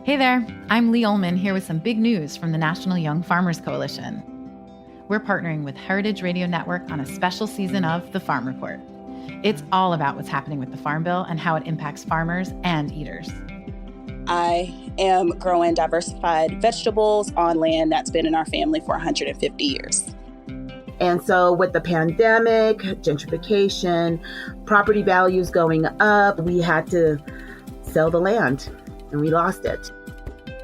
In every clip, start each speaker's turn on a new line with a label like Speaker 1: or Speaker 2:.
Speaker 1: Hey there, I'm Lee Ullman here with some big news from the National Young Farmers Coalition. We're partnering with Heritage Radio Network on a special season of The Farm Report. It's all about what's happening with the Farm Bill and how it impacts farmers and eaters.
Speaker 2: I am growing diversified vegetables on land that's been in our family for 150 years.
Speaker 3: And so with the pandemic, gentrification, property values going up, we had to sell the land and we lost it.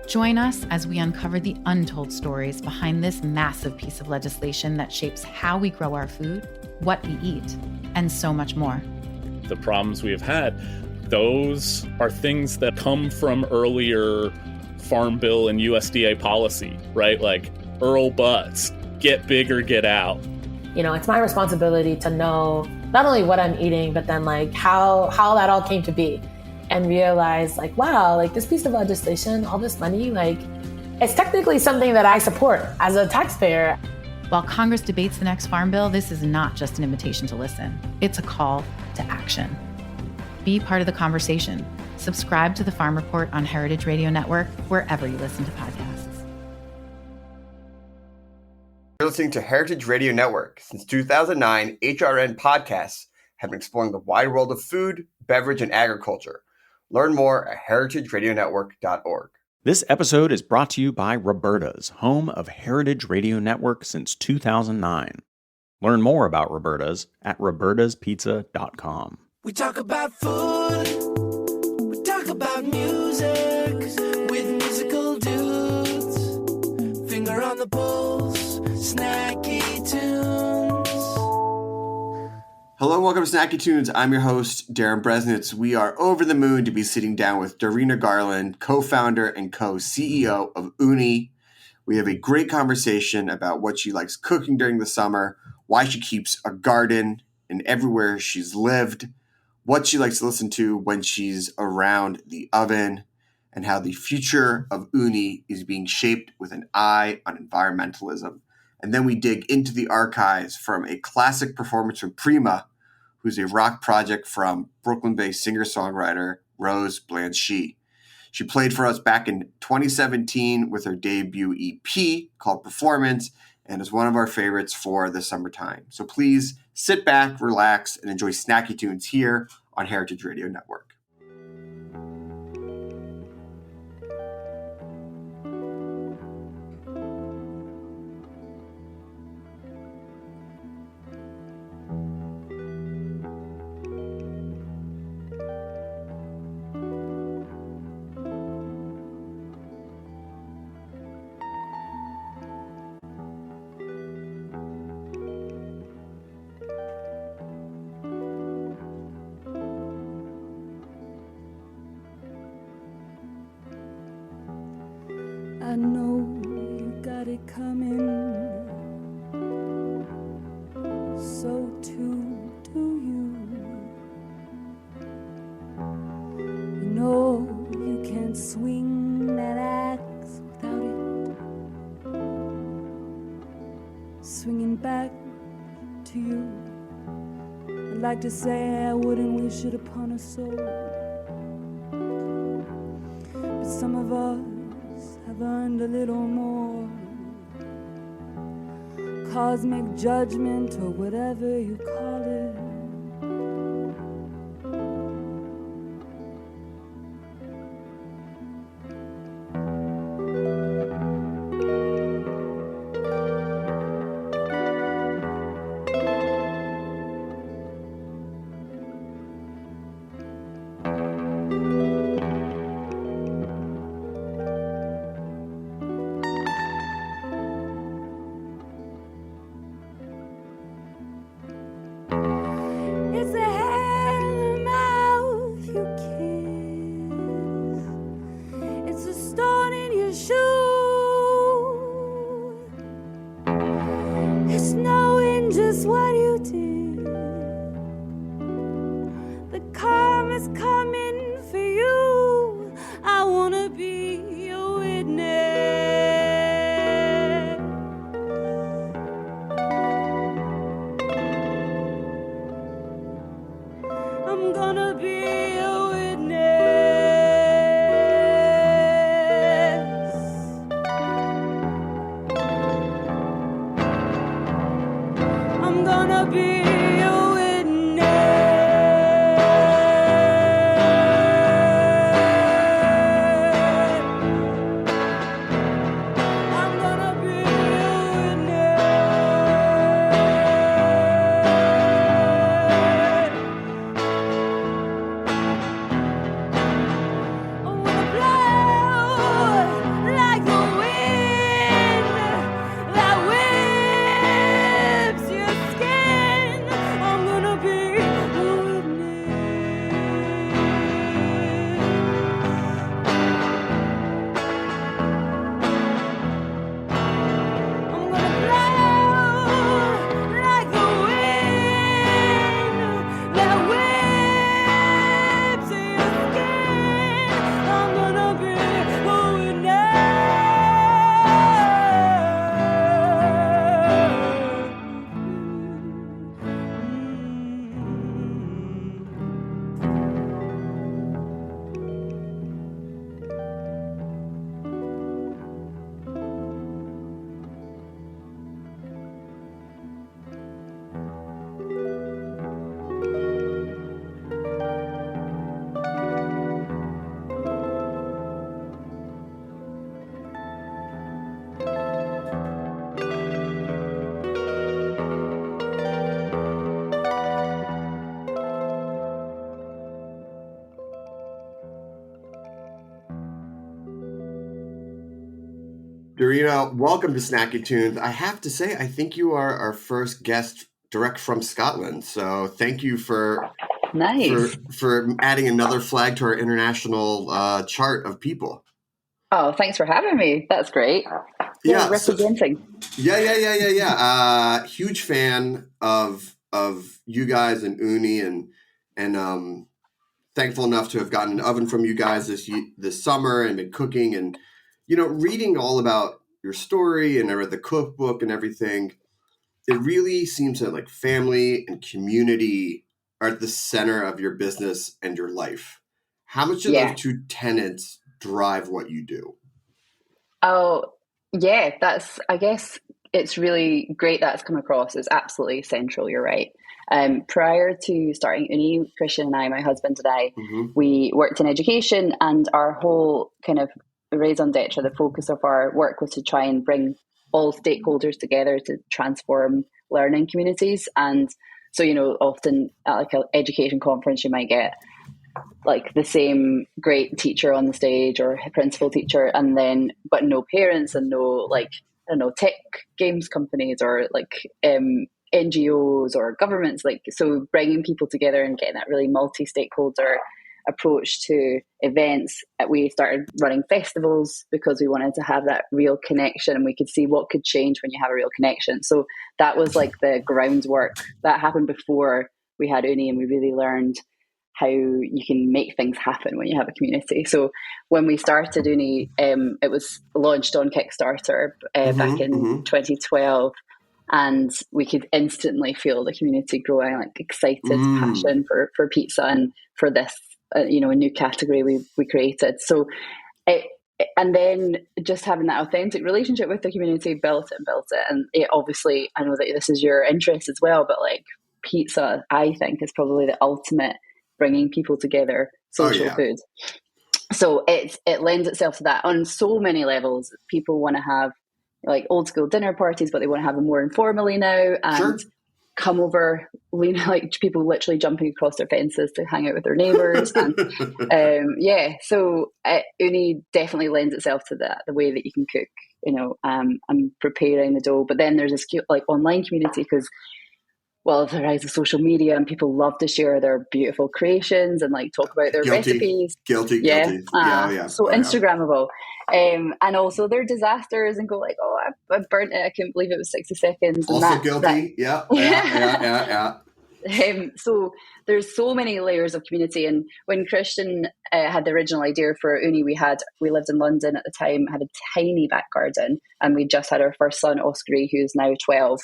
Speaker 1: Join us as we uncover the untold stories behind this massive piece of legislation that shapes how we grow our food, what we eat, and so much more.
Speaker 4: The problems we have had, those are things that come from earlier Farm Bill and USDA policy, right? Like Earl Butts, get big or get out.
Speaker 5: You know, it's my responsibility to know not only what I'm eating, but then like how that all came to be. And realize like, wow, like this piece of legislation, all this money, like it's technically something that I support as a taxpayer.
Speaker 1: While Congress debates the next Farm Bill, this is not just an invitation to listen. It's a call to action. Be part of the conversation. Subscribe to the Farm Report on Heritage Radio Network, wherever you listen to podcasts.
Speaker 6: You're listening to Heritage Radio Network. Since 2009, HRN podcasts have been exploring the wide world of food, beverage, and agriculture. Learn more at heritageradionetwork.org.
Speaker 7: This episode is brought to you by Roberta's, home of Heritage Radio Network since 2009. Learn more about Roberta's at robertaspizza.com.
Speaker 8: We talk about food, we talk about music, with musical dudes, finger on the pulse, snacky tunes.
Speaker 6: Hello, welcome to Snacky Tunes. I'm your host, Darren Bresnitz. We are over the moon to be sitting down with Darina Garland, co-founder and co-CEO of Ooni. We have a great conversation about what she likes cooking during the summer, why she keeps a garden and everywhere she's lived, what she likes to listen to when she's around the oven, and how the future of Ooni is being shaped with an eye on environmentalism. And then we dig into the archives from a classic performance from Prima, who's a rock project from Brooklyn-based singer-songwriter Rose Blanchie. She played for us back in 2017 with her debut EP called Performance, and is one of our favorites for the summertime. So please sit back, relax, and enjoy Snacky Tunes here on Heritage Radio Network.
Speaker 9: I know you got it coming, so too do you. You know you can't swing that axe without it swinging back to you. I'd like to say I wouldn't wish it upon a soul, but some of us have earned a little more cosmic judgment or whatever you call it. I'm gonna be a witness. be a witness. I'm gonna be a witness. I wanna blow like the wind that whips your skin. I'm gonna be a witness. I'm gonna blow like the wind that whips your skin. I'm gonna be a
Speaker 6: Darina, welcome to Snacky Tunes. I have to say, I think you are our first guest direct from Scotland. So thank you for adding another flag to our international chart of people.
Speaker 10: Oh, thanks for having me. That's great.
Speaker 6: Yeah,
Speaker 10: representing.
Speaker 6: Huge fan of you guys and Ooni, and thankful enough to have gotten an oven from you guys this summer and been cooking and reading all about your story, and I read the cookbook and everything. It really seems that like family and community are at the center of your business and your life. How much do those two tenets drive what you do?
Speaker 10: Oh, yeah, I guess it's really great that's come across. It's absolutely central. You're right. Prior to starting Ooni, Christian and I, my husband and I, we worked in education, and our whole kind of raison d'etre, the focus of our work was to try and bring all stakeholders together to transform learning communities. And so, often at like an education conference, you might get like the same great teacher on the stage or principal teacher, and then but no parents and no tech games companies or like NGOs or governments. So bringing people together and getting that really multi-stakeholder approach to events. We started running festivals because we wanted to have that real connection, and we could see what could change when you have a real connection. So that was like the groundwork that happened before we had Ooni, and we really learned how you can make things happen when you have a community. So when we started Ooni, it was launched on Kickstarter back in 2012, and we could instantly feel the community growing, like excited passion for pizza and for this a new category we created. So and then just having that authentic relationship with the community, built it. And it obviously, I know that this is your interest as well, but like pizza, I think, is probably the ultimate bringing people together social food. So it lends itself to that on so many levels. People want to have like old school dinner parties, but they want to have them more informally now, and come over, like people literally jumping across their fences to hang out with their neighbors. And so Ooni definitely lends itself to that, the way that you can cook. I'm preparing the dough, but then there's this like online community, because the rise of social media, and people love to share their beautiful creations and like talk about their recipes. Guilty. So Instagrammable. And also their disasters, and go like, oh, I burnt it, I couldn't believe it was 60 seconds. And
Speaker 6: also guilty. Yeah.
Speaker 10: So there's so many layers of community. And when Christian had the original idea for Ooni, we lived in London at the time, had a tiny back garden, and we just had our first son, Oscar, who's now 12.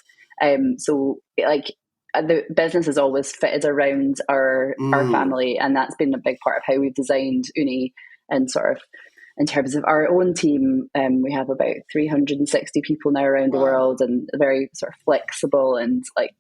Speaker 10: So like the business has always fitted around our family, and that's been a big part of how we've designed Ooni. And sort of in terms of our own team, we have about 360 people now around the world, and very sort of flexible and like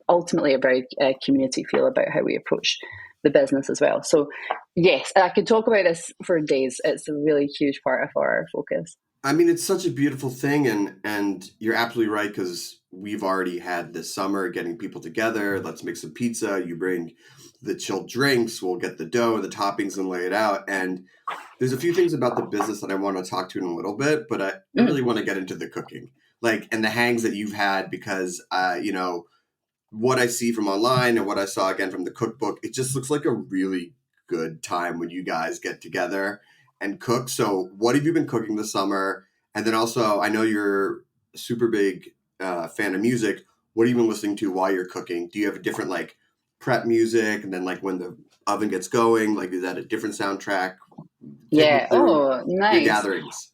Speaker 10: ultimately a very community feel about how we approach the business as well. So yes, I could talk about this for days. It's a really huge part of our focus.
Speaker 6: I mean, it's such a beautiful thing, and you're absolutely right, because we've already had this summer getting people together. Let's make some pizza. You bring the chilled drinks. We'll get the dough, the toppings, and lay it out. And there's a few things about the business that I want to talk to in a little bit, but I really want to get into the cooking, like, and the hangs that you've had, because, you know, what I see from online and what I saw again from the cookbook, it just looks like a really good time when you guys get together and cook. So what have you been cooking this summer? And then also, I know you're a super big fan of music. What have you been listening to while you're cooking? Do you have a different like prep music? And then like when the oven gets going, like is that a different soundtrack?
Speaker 10: Yeah. Oh, nice.
Speaker 6: Your gatherings.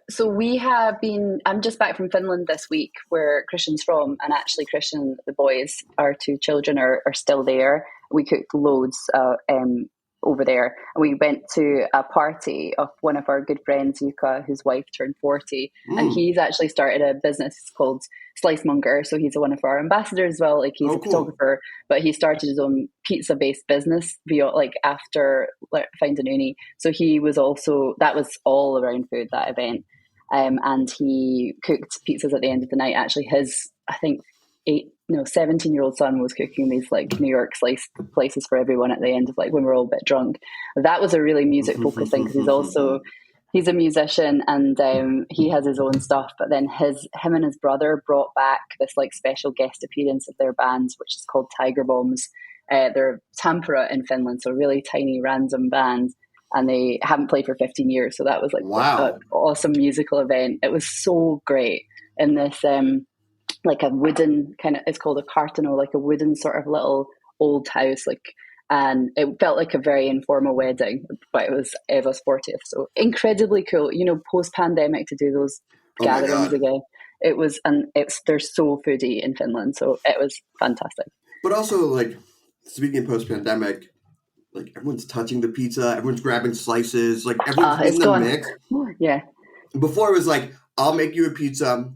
Speaker 10: So we have been, I'm just back from Finland this week, where Christian's from, and actually Christian, the boys, our 2 children are still there. We cooked loads over there. And we went to a party of one of our good friends, Yuka, whose wife turned 40. And he's actually started a business called Slicemonger. So he's one of our ambassadors as well. Like he's a photographer, but he started his own pizza-based business after finding Ooni. So he was also, that was all around food, that event. And he cooked pizzas at the end of the night. Actually, his, I think, 17-year-old son was cooking these like New York slice places for everyone at the end of like when we're all a bit drunk. That was a really music focused thing, because he's a musician, and he has his own stuff. But then him and his brother brought back this like special guest appearance of their band, which is called Tiger Bombs. They're Tampere in Finland, so really tiny random band, and they haven't played for 15 years. So that was like an awesome musical event. It was so great in this like a wooden kind of, it's called a cartano, like a wooden sort of little old house, like, and it felt like a very informal wedding, but it was Eva's 40th, so incredibly cool, you know, post-pandemic, to do those gatherings again. It was, and they're so foodie in Finland, so it was fantastic.
Speaker 6: But also, like, speaking of post-pandemic, like everyone's touching the pizza, everyone's grabbing slices, like everyone's in the mix.
Speaker 10: Yeah.
Speaker 6: Before it was like, I'll make you a pizza,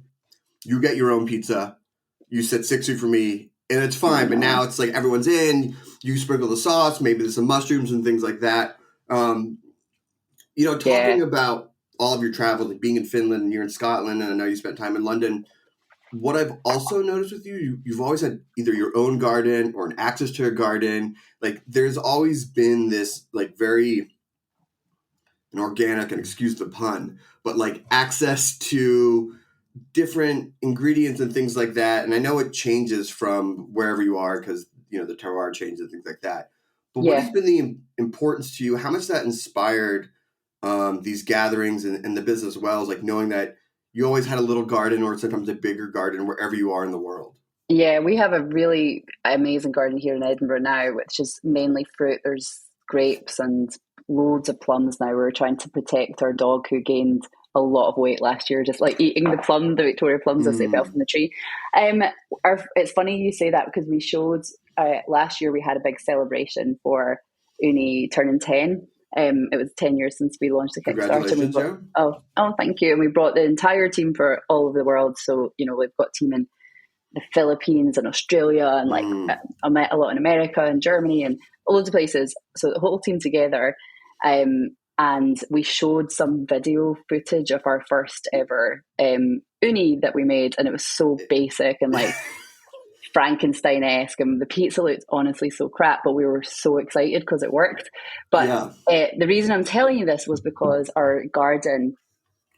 Speaker 6: you get your own pizza, you set 60 for me, and it's fine. But now it's like everyone's in, you sprinkle the sauce, maybe there's some mushrooms and things like that. You know, talking about all of your travel, like being in Finland and you're in Scotland, and I know you spent time in London. What I've also noticed with you've always had either your own garden or an access to a garden. Like there's always been this like very an organic, and excuse the pun, but like access to different ingredients and things like that. And I know it changes from wherever you are, because, you know, the terroir changes and things like that. But what has been the importance to you? How much that inspired these gatherings and the business as well, is like knowing that you always had a little garden, or sometimes a bigger garden, wherever you are in the world?
Speaker 10: Yeah, we have a really amazing garden here in Edinburgh now, which is mainly fruit. There's grapes and loads of plums now. We're trying to protect our dog, who gained a lot of weight last year, just like eating the Victoria plums as they fell from the tree. It's funny you say that, because we showed last year we had a big celebration for Ooni turning 10. It was 10 years since we launched the Kickstarter. Oh, thank you. And we brought the entire team for all over the world. So, you know, we've got a team in the Philippines and Australia, and like I met a lot in America and Germany and loads of places. So the whole team together. And we showed some video footage of our first ever Ooni that we made, and it was so basic and like Frankenstein-esque, and the pizza looked honestly so crap, but we were so excited because it worked. But the reason I'm telling you this was because our garden,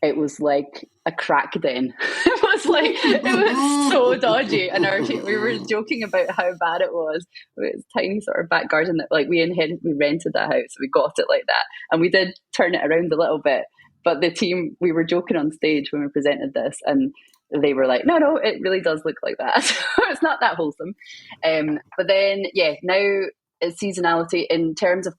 Speaker 10: it was like a crack den. It was so dodgy, and we were joking about how bad it was. It was a tiny sort of back garden that like we rented that house, we got it like that, and we did turn it around a little bit. But the team, we were joking on stage when we presented this, and they were like, no, it really does look like that. It's not that wholesome. But then, now it's seasonality in terms of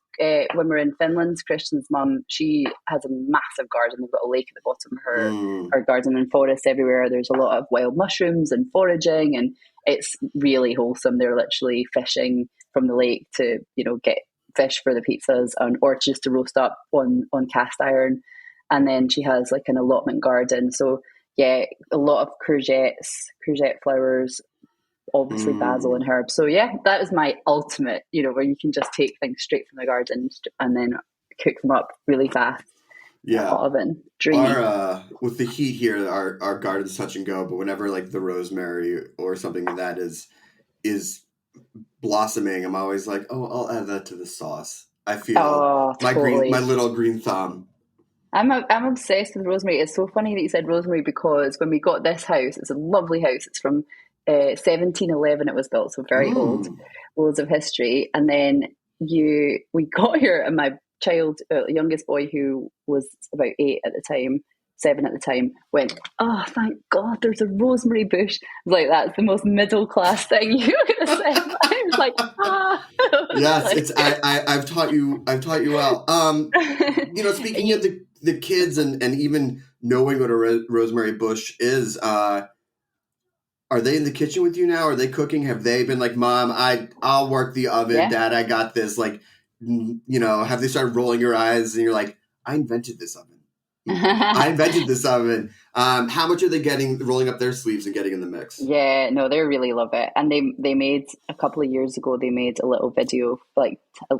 Speaker 10: when we're in Finland. Christian's mum, she has a massive garden. They've got a lake at the bottom of her garden, and forests everywhere. There's a lot of wild mushrooms and foraging, and it's really wholesome. They're literally fishing from the lake to, you know, get fish for the pizzas, or just to roast up on cast iron. And then she has like an allotment garden. So yeah, a lot of courgette flowers, obviously basil and herbs. So yeah, that is my ultimate, where you can just take things straight from the garden and then cook them up really fast.
Speaker 6: Yeah.
Speaker 10: Hot oven. Dreamy.
Speaker 6: With the heat here, our garden's touch and go, but whenever like the rosemary or something like that is blossoming, I'm always like, oh, I'll add that to the sauce. I feel my little green thumb.
Speaker 10: I'm obsessed with rosemary. It's so funny that you said rosemary, because when we got this house, it's a lovely house. It's from 1711 it was built, so very old, loads of history. And then we got here, and my youngest boy, who was about 7 at the time, went, oh, thank God there's a rosemary bush. I was like, that's the most middle class thing you could have said. I was like,
Speaker 6: Yes, I've taught you well. Speaking of the kids and even knowing what a rosemary bush is, are they in the kitchen with you now? Are they cooking? Have they been like, Mom, I'll work the oven. Yeah. Dad, I got this. Like, have they started rolling your eyes and you're like, I invented this oven. I invented this oven. How much are they rolling up their sleeves and getting in the mix?
Speaker 10: Yeah, no, they really love it. And they made, a couple of years ago, they made a little video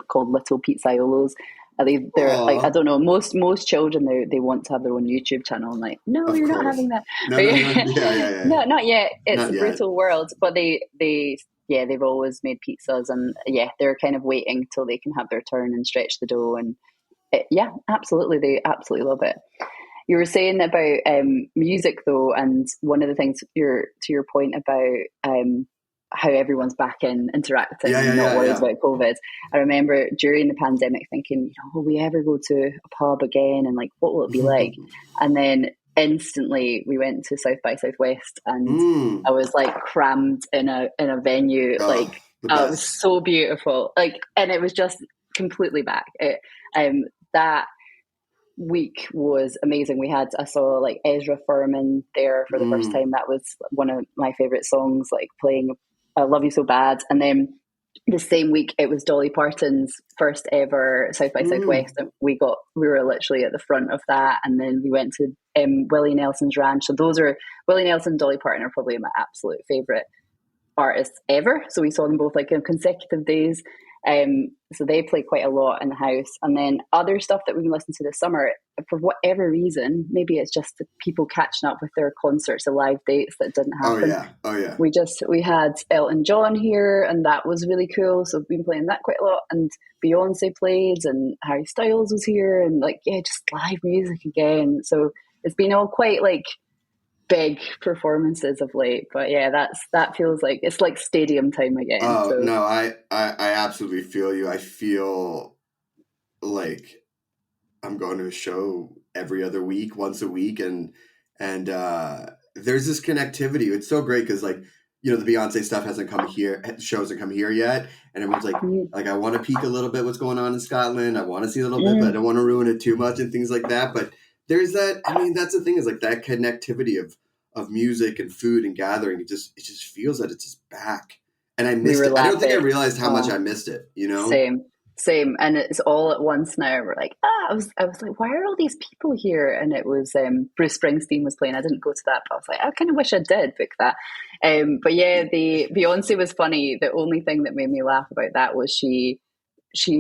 Speaker 10: called Little Pizzaiolos. They're like, I don't know, most children, they want to have their own YouTube channel. I'm like, no, you're not having that.
Speaker 6: No. Yeah.
Speaker 10: No, not yet. It's
Speaker 6: not
Speaker 10: a brutal world. But they've always made pizzas, and they're kind of waiting till they can have their turn and stretch the dough. And absolutely, they absolutely love it. You were saying about music though, and one of the things to your point about how everyone's back in interacting and not worried about COVID. I remember during the pandemic thinking, will we ever go to a pub again, and like, what will it be like? And then instantly we went to South by Southwest, and I was like crammed in a venue. It was so beautiful. And it was just completely back. That week was amazing. I saw like Ezra Furman there for the first time. That was one of my favorite songs, like playing I Love You So Bad. And then the same week it was Dolly Parton's first ever South by Southwest, and we were literally at the front of that. And then we went to Willie Nelson's ranch. So those are Willie Nelson and Dolly Parton are probably my absolute favorite artists ever. So we saw them both like in consecutive days. So they play quite a lot in the house. And then other stuff that we've been listening to this summer, for whatever reason, maybe it's just the people catching up with their concerts, the live dates that didn't happen.
Speaker 6: Oh yeah.
Speaker 10: We had Elton John here, and that was really cool. So we've been playing that quite a lot. And Beyonce played, and Harry Styles was here, and just live music again. So it's been all quite like big performances of late, but that feels like it's like stadium time again.
Speaker 6: No, I absolutely feel you. I feel like I'm going to a show every other week, once a week, and there's this connectivity. It's so great because the Beyonce stuff hasn't come here, show hasn't come here yet, and everyone's like I want to peek a little bit what's going on in Scotland. I want to see a little bit, but I don't want to ruin it too much and things like that. But there's that. I mean, that's the thing, is like that connectivity of music and food and gathering. It just feels that it's just back, and I missed it. I don't think I realized how much I missed it.
Speaker 10: Same, and it's all at once now. We're like, I was like, why are all these people here? And it was Bruce Springsteen was playing. I didn't go to that, but I was like, I kind of wish I did book that. But the Beyonce was funny. The only thing that made me laugh about that was she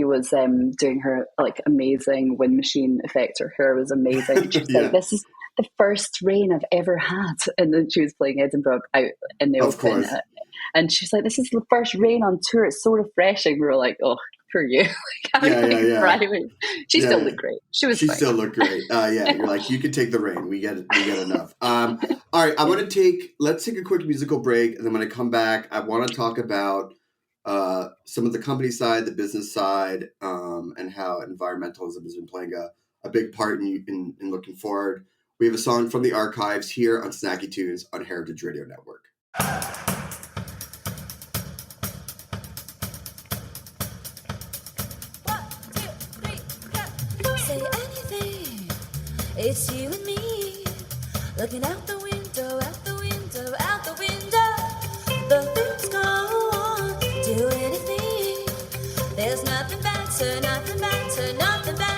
Speaker 10: was doing her like amazing wind machine effect. Her hair was amazing. She was like, this is the first rain I've ever had. And then she was playing Edinburgh out in the open. And she's like, this is the first rain on tour. It's so refreshing. We were like, oh, for you. She still looked great. She still
Speaker 6: looked great. You're like, you can take the rain. We get enough. All right, let's take a quick musical break. And then when I come back, I want to talk about some of the company side, the business side, and how environmentalism has been playing a big part in looking forward. We have a song from the archives here on Snacky Tunes on Heritage Radio Network.
Speaker 11: 1, 2, 3, go. Say anything, it's you and me. Looking out the window, out the window, out the window. The things go on, do anything. There's nothing better, nothing better, nothing better.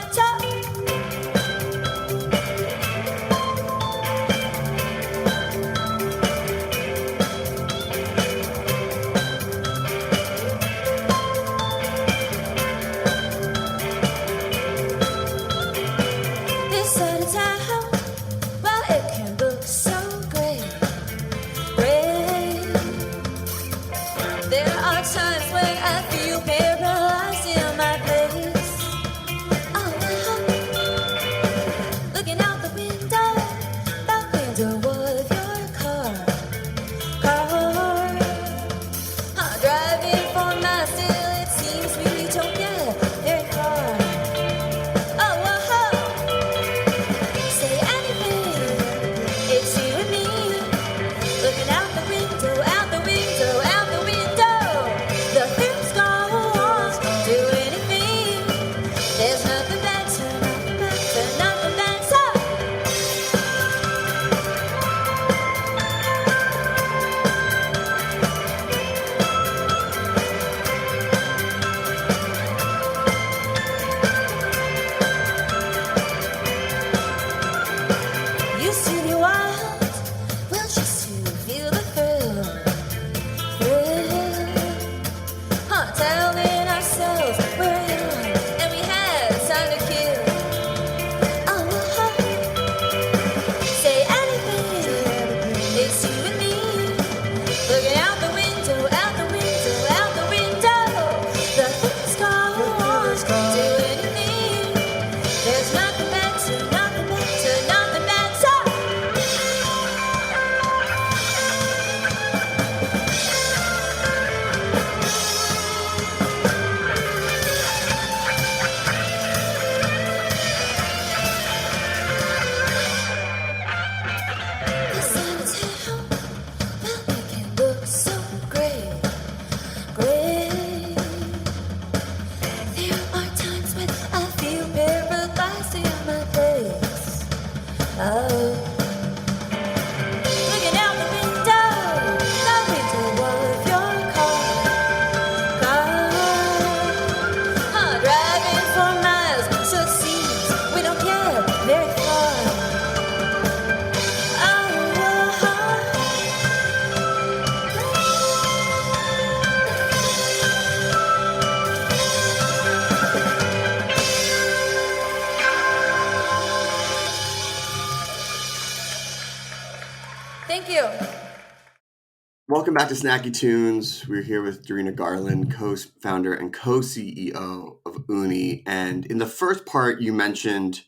Speaker 6: Welcome back to Snacky Tunes. We're here with Darina Garland, co-founder and co-CEO of Ooni. And in the first part, you mentioned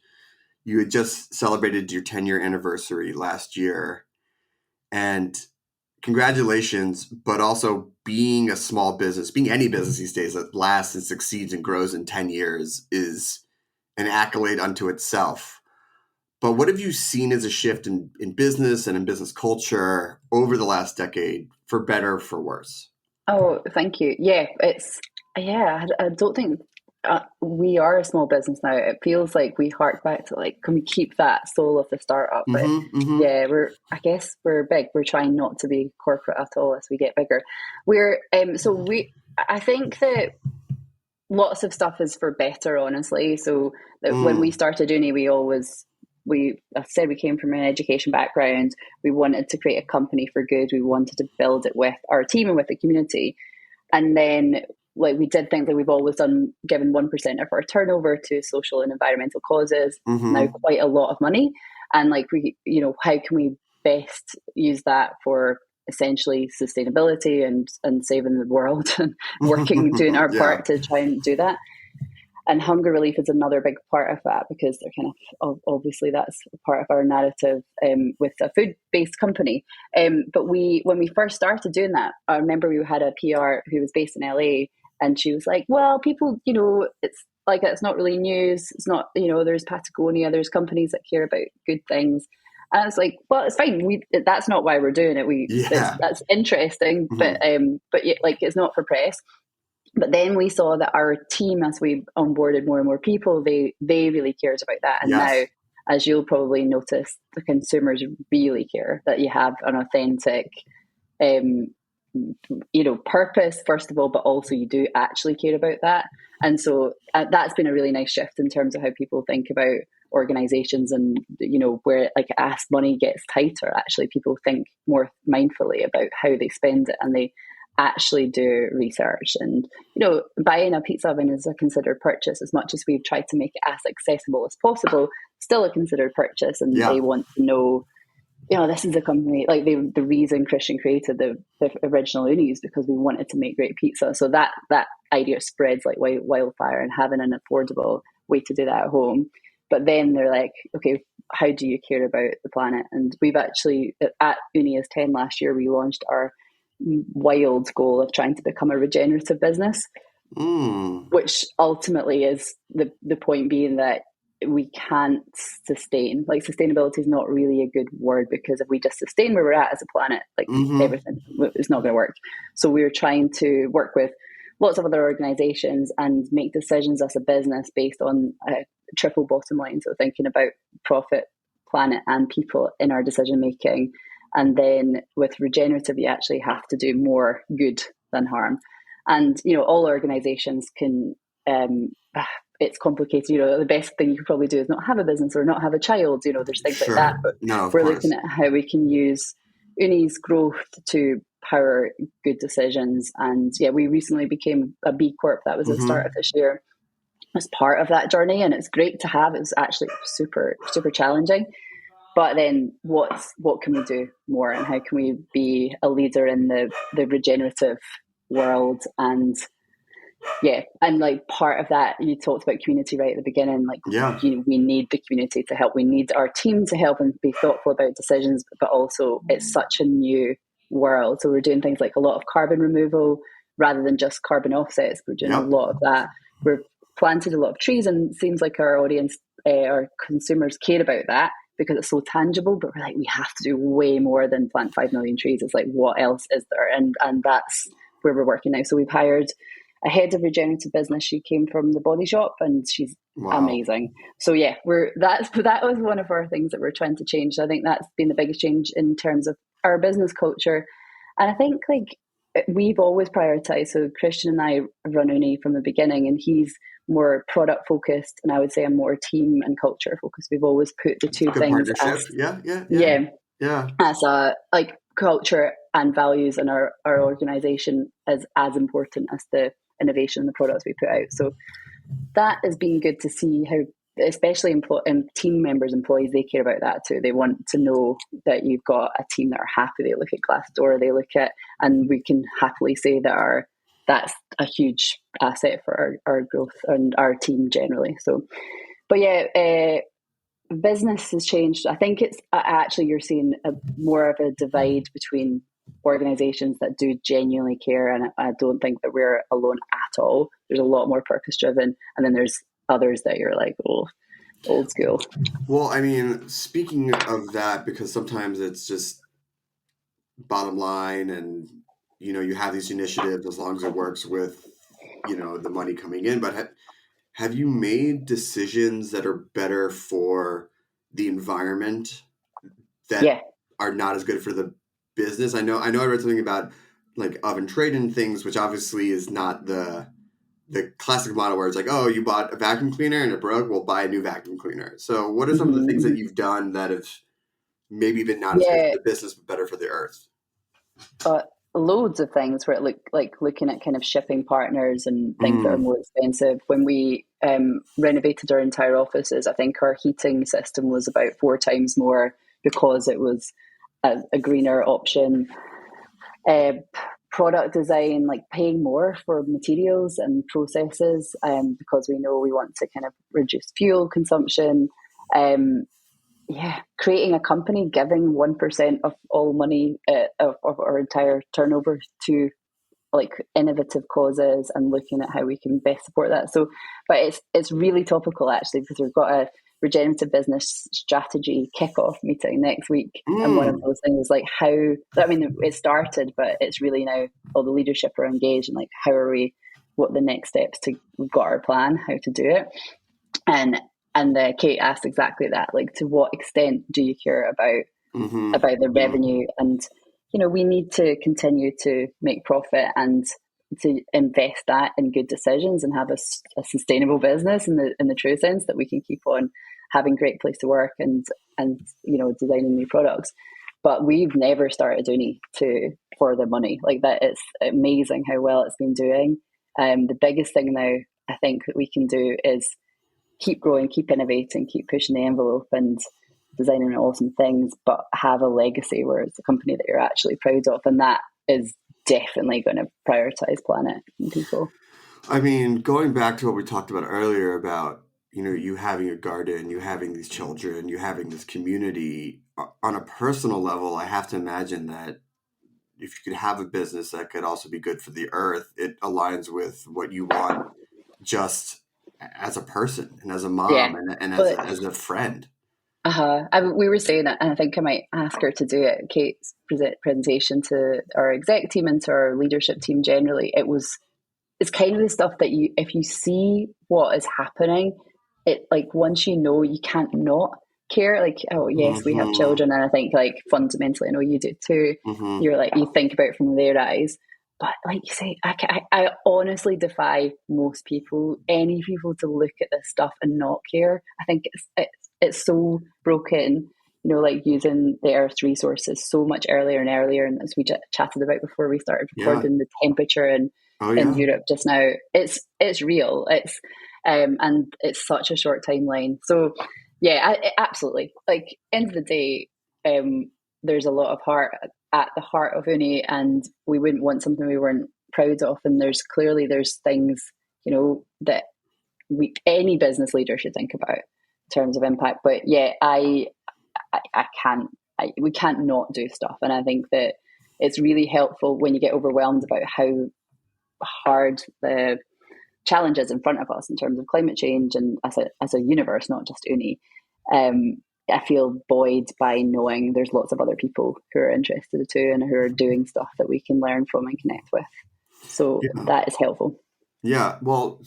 Speaker 6: you had just celebrated your 10-year anniversary last year. And congratulations, but also being a small business, being any business these days that lasts and succeeds and grows in 10 years is an accolade unto itself. But what have you seen as a shift in business and in business culture over the last decade, for better or for worse?
Speaker 10: Oh, thank you. Yeah, I don't think we are a small business now. It feels like we hark back to like, can we keep that soul of the startup? But yeah, we're big. We're trying not to be corporate at all as we get bigger. I think that lots of stuff is for better, honestly. So that when we started Ooni, I said we came from an education background. We wanted to create a company for good. We wanted to build it with our team and with the community. And then like we did things that we've always done, given 1% of our turnover to social and environmental causes, now quite a lot of money. And like how can we best use that for essentially sustainability and saving the world and doing our part to try and do that. And hunger relief is another big part of that, because they're kind of obviously that's part of our narrative with a food-based company. But when we first started doing that, I remember we had a PR who was based in LA, and she was like, "Well, people, it's like it's not really news. It's not, there's Patagonia, there's companies that care about good things." And I was like, "Well, it's fine. That's not why we're doing it. That's interesting, but like it's not for press." But then we saw that our team, as we onboarded more and more people, they really cared about that. And now, as you'll probably notice, the consumers really care that you have an authentic, purpose, first of all, but also you do actually care about that. And so that's been a really nice shift in terms of how people think about organizations and, where like as money gets tighter, actually people think more mindfully about how they spend it, and they actually do research. And buying a pizza oven is a considered purchase. As much as we've tried to make it as accessible as possible, still a considered purchase. And they want to know, this is a company, like the reason Christian created the original Ooni is because we wanted to make great pizza. So that idea spreads like wildfire, and having an affordable way to do that at home. But then they're like, okay, how do you care about the planet? And we've actually, at Ooni is 10 last year, we launched our wild goal of trying to become a regenerative business, which ultimately is the point being that we can't sustain, like sustainability is not really a good word, because if we just sustain where we're at as a planet, like everything is not going to work. So we're trying to work with lots of other organizations and make decisions as a business based on a triple bottom line. So thinking about profit, planet and people in our decision making. And then with regenerative, you actually have to do more good than harm. And, all organizations can, it's complicated. The best thing you could probably do is not have a business or not have a child. There's things like that. But we're looking at how we can use Ooni's growth to power good decisions. And we recently became a B Corp. That was the start of this year as part of that journey. And it's great to have. It was actually super, super challenging. But then what can we do more, and how can we be a leader in the regenerative world? And and like part of that, you talked about community right at the beginning, like we need the community to help. We need our team to help and be thoughtful about decisions, but also it's such a new world. So we're doing things like a lot of carbon removal rather than just carbon offsets. We're doing a lot of that. We're planted a lot of trees, and it seems like our audience, our consumers care about that, because it's so tangible. But we're like, we have to do way more than plant 5 million trees. It's like, what else is there? And that's where we're working now. So we've hired a head of regenerative business. She came from the Body Shop, and she's amazing. So that was one of our things that we're trying to change. I think that's been the biggest change in terms of our business culture. And I think like we've always prioritized. So Christian and I run Ooni from the beginning, and he's more product focused, and I would say I'm more team and culture focused. We've always put the two things as a like culture and values in our organization as important as the innovation and the products we put out. So that has been good to see how especially team members, employees, they care about that too. They want to know that you've got a team that are happy. They look at Glassdoor, they look at, and we can happily say that that's a huge asset for our growth and our team generally. So, but yeah, business has changed. I think it's actually, you're seeing more of a divide between organizations that do genuinely care, and I don't think that we're alone at all. There's a lot more purpose driven, and then there's others that you're like, oh, old school.
Speaker 6: Well, I mean, speaking of that, because sometimes it's just bottom line, and you have these initiatives as long as it works with the money coming in. But have you made decisions that are better for the environment that are not as good for the business? I know I read something about like oven trade-in things, which obviously is not the classic model where it's like, oh, you bought a vacuum cleaner and it broke, we'll buy a new vacuum cleaner. So what are some of the things that you've done that have maybe been not as good for the business but better for the earth?
Speaker 10: Loads of things where looking at kind of shipping partners and things that are more expensive. When we renovated our entire offices, I think our heating system was about 4 times more because it was a greener option. Product design, like paying more for materials and processes, because we know we want to kind of reduce fuel consumption. Creating a company, giving 1% of all money of our entire turnover to like innovative causes and looking at how we can best support that. So, but it's really topical actually, because we've got a regenerative business strategy kickoff meeting next week. And one of those things is like it started, but it's really now all the leadership are engaged and like, what the next steps we've got our plan, how to do it. And Kate asked exactly that, like, to what extent do you care about the revenue? And, we need to continue to make profit and to invest that in good decisions and have a sustainable business in the true sense that we can keep on having great place to work and designing new products. But we've never started Ooni for the money. Like, that, it's amazing how well it's been doing. The biggest thing now I think that we can do is keep growing, keep innovating, keep pushing the envelope and designing awesome things, but have a legacy where it's a company that you're actually proud of. And that is definitely going to prioritize planet and people.
Speaker 6: I mean, going back to what we talked about earlier about, you having a garden, you having these children, you having this community, on a personal level, I have to imagine that if you could have a business that could also be good for the earth, it aligns with what you want just as a person and as a mom and as a friend.
Speaker 10: We were saying that, and I think I might ask her to do it, Kate's presentation to our exec team and to our leadership team generally. It's kind of the stuff that if you see what is happening, it like once you can't not care. Like, oh yes, we have children, and I think like fundamentally, I know you do too. You're like, you think about it from their eyes. But like you say, I honestly defy most people, any people, to look at this stuff and not care. I think it's so broken, like using the Earth's resources so much earlier and earlier. And as we chatted about before we started recording, the temperature in Europe just now, it's real. And it's such a short timeline. So yeah, absolutely. Like, end of the day, there's a lot of heart at the heart of Ooni, and we wouldn't want something we weren't proud of. And there's things, that any business leader should think about in terms of impact. But yeah, we can't not do stuff. And I think that it's really helpful when you get overwhelmed about how hard the challenges in front of us in terms of climate change and as a universe, not just Ooni. I feel buoyed by knowing there's lots of other people who are interested too and who are doing stuff that we can learn from and connect with. So that is helpful.
Speaker 6: Yeah. Well,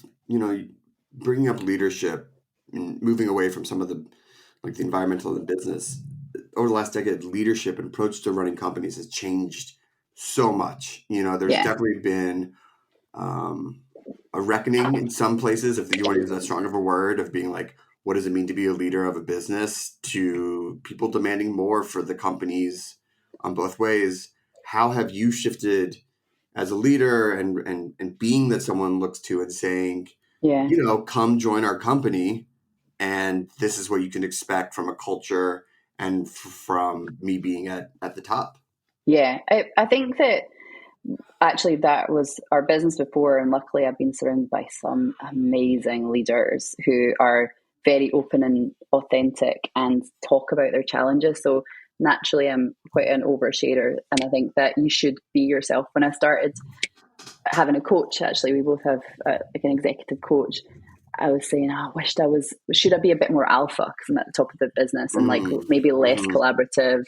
Speaker 6: bringing up leadership and moving away from some of the environmental and business over the last decade, leadership and approach to running companies has changed so much. There's definitely been a reckoning in some places, if you want to use that strong of a word, of being like, what does it mean to be a leader of a business, to people demanding more for the companies on both ways. How have you shifted as a leader and being that someone looks to and saying, come join our company and this is what you can expect from a culture and from me being at the top.
Speaker 10: Yeah, I think that actually that was our business before, and luckily I've been surrounded by some amazing leaders who are very open and authentic and talk about their challenges. So naturally I'm quite an oversharer, and I think that you should be yourself. When I started having a coach, actually we both have like an executive coach, I was saying, I wished should I be a bit more alpha because I'm at the top of the business, and like maybe less collaborative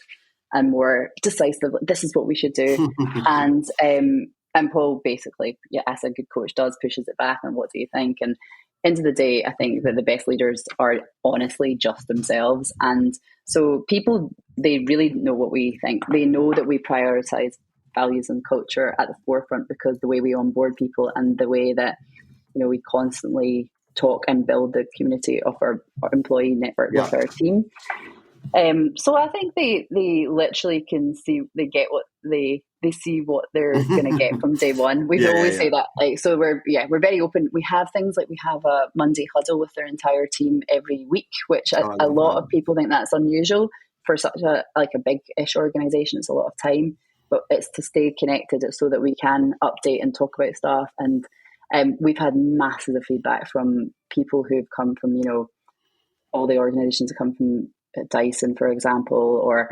Speaker 10: and more decisive. This is what we should do. And Paul basically, as a good coach does, pushes it back and what do you think? And end of the day, I think that the best leaders are honestly just themselves. And so people, they really know what we think. They know that we prioritize values and culture at the forefront because the way we onboard people and the way that, you know, we constantly talk and build the community of our employee network with our team. So I think they literally can see, they get what they see what they're going to get from day one. We always say that, like, so we're very open. We have things like we have a Monday huddle with their entire team every week, which a lot of people think that's unusual for such a big-ish organization. It's a lot of time, but it's to stay connected. It's so that we can update and talk about stuff. And we've had massive feedback from people who've come from, you know, all the organizations that come from Dyson, for example, or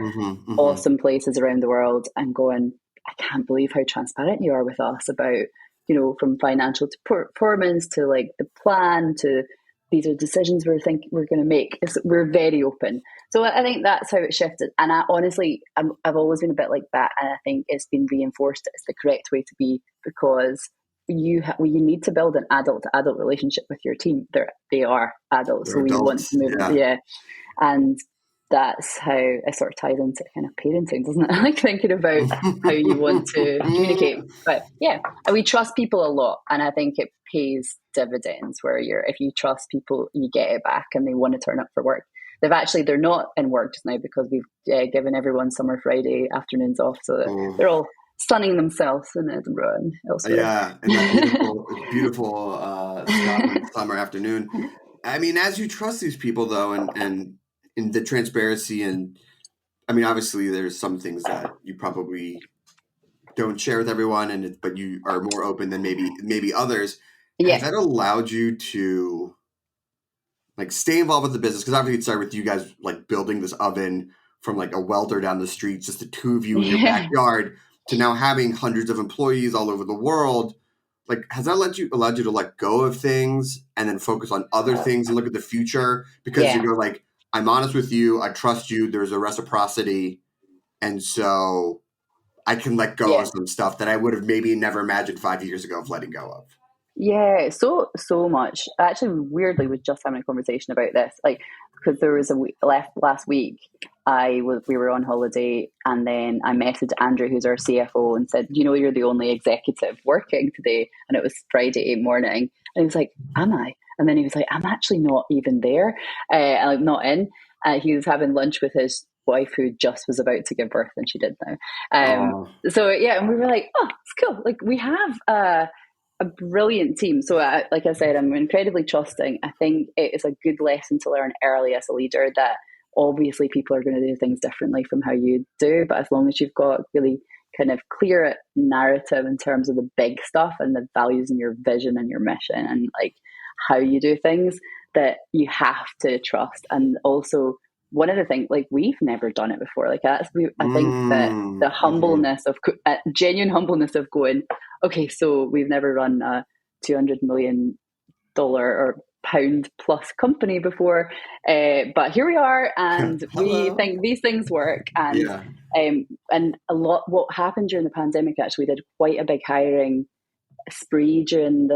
Speaker 10: awesome places around the world, and going, I can't believe how transparent you are with us about, you know, from financial to performance to like the plan to these are decisions we're going to make. We're very open. So I think that's how it shifted. And I honestly, I've always been a bit like that, and I think it's been reinforced. It's the correct way to be, because you need to build an adult to adult relationship with your team. They are adults, so we want to move. And that's how it sort of ties into kind of parenting, doesn't it? I like thinking about how you want to communicate. But yeah, and we trust people a lot, and I think it pays dividends where if you trust people, you get it back, and they want to turn up for work. They're not in work just now because we've given everyone summer Friday afternoons off, so that they're all sunning themselves in Edinburgh and elsewhere.
Speaker 6: Yeah, and that beautiful Scotland summer afternoon. I mean, as you trust these people, though, and in the transparency, and I mean, obviously, there's some things that you probably don't share with everyone, but you are more open than maybe others. Yeah. Has that allowed you to like stay involved with the business? Because obviously, it started with you guys like building this oven from like a welder down the street, just the two of you in your backyard, to now having hundreds of employees all over the world. Like, has that allowed you to let go of things and then focus on other things and look at the future? Because you're like, I'm honest with you, I trust you, there's a reciprocity, and so I can let go of some stuff that I would have maybe never imagined 5 years ago of letting go of.
Speaker 10: Yeah, so much. Actually, weirdly, was just having a conversation about this, like, because there was last week. We were on holiday, and then I messaged Andrew, who's our CFO, and said, "You know, you're the only executive working today," and it was Friday morning, and he was like, "Am I?" And then he was like, "I'm actually not even there. I'm not in." He was having lunch with his wife, who just was about to give birth, and she did now. So yeah, and we were like, "Oh, it's cool. Like, we have a brilliant team." So like I said, I'm incredibly trusting. I think it is a good lesson to learn early as a leader that obviously people are going to do things differently from how you do, but as long as you've got really kind of clear narrative in terms of the big stuff and the values and your vision and your mission and like how you do things, that you have to trust. And also, one of the things, like, we've never done it before. Like, I think that the humbleness of genuine humbleness of going, okay, so we've never run a $200 million or pound plus company before, but here we are, and we think these things work. And and a lot, what happened during the pandemic, actually, we did quite a big hiring spree during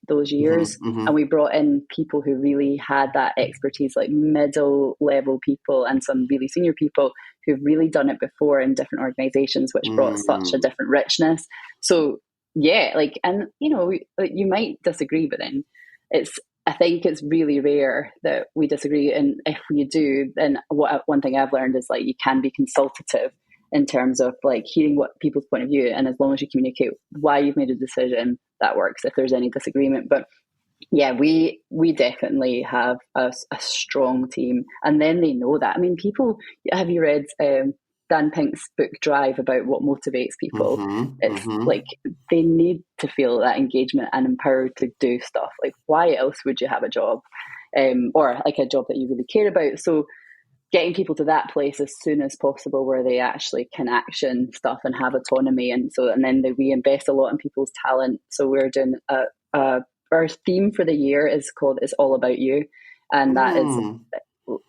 Speaker 10: those years, and we brought in people who really had that expertise, like middle level people and some really senior people who've really done it before in different organizations, which brought such a different richness. So yeah, like, and you know, you might disagree, but then I think it's really rare that we disagree, and if we do, then one thing I've learned is, like, you can be consultative in terms of like hearing what people's point of view, and as long as you communicate why you've made a decision, that works if there's any disagreement. But Yeah, we definitely have a strong team, and then they know that. I mean, people. Have you read Dan Pink's book Drive about what motivates people? It's like they need to feel that engagement and empowered to do stuff. Like, why else would you have a job, or like a job that you really care about? So, getting people to that place as soon as possible where they actually can action stuff and have autonomy, and then we invest a lot in people's talent. So we're doing our theme for the year is called "It's All About You," and that is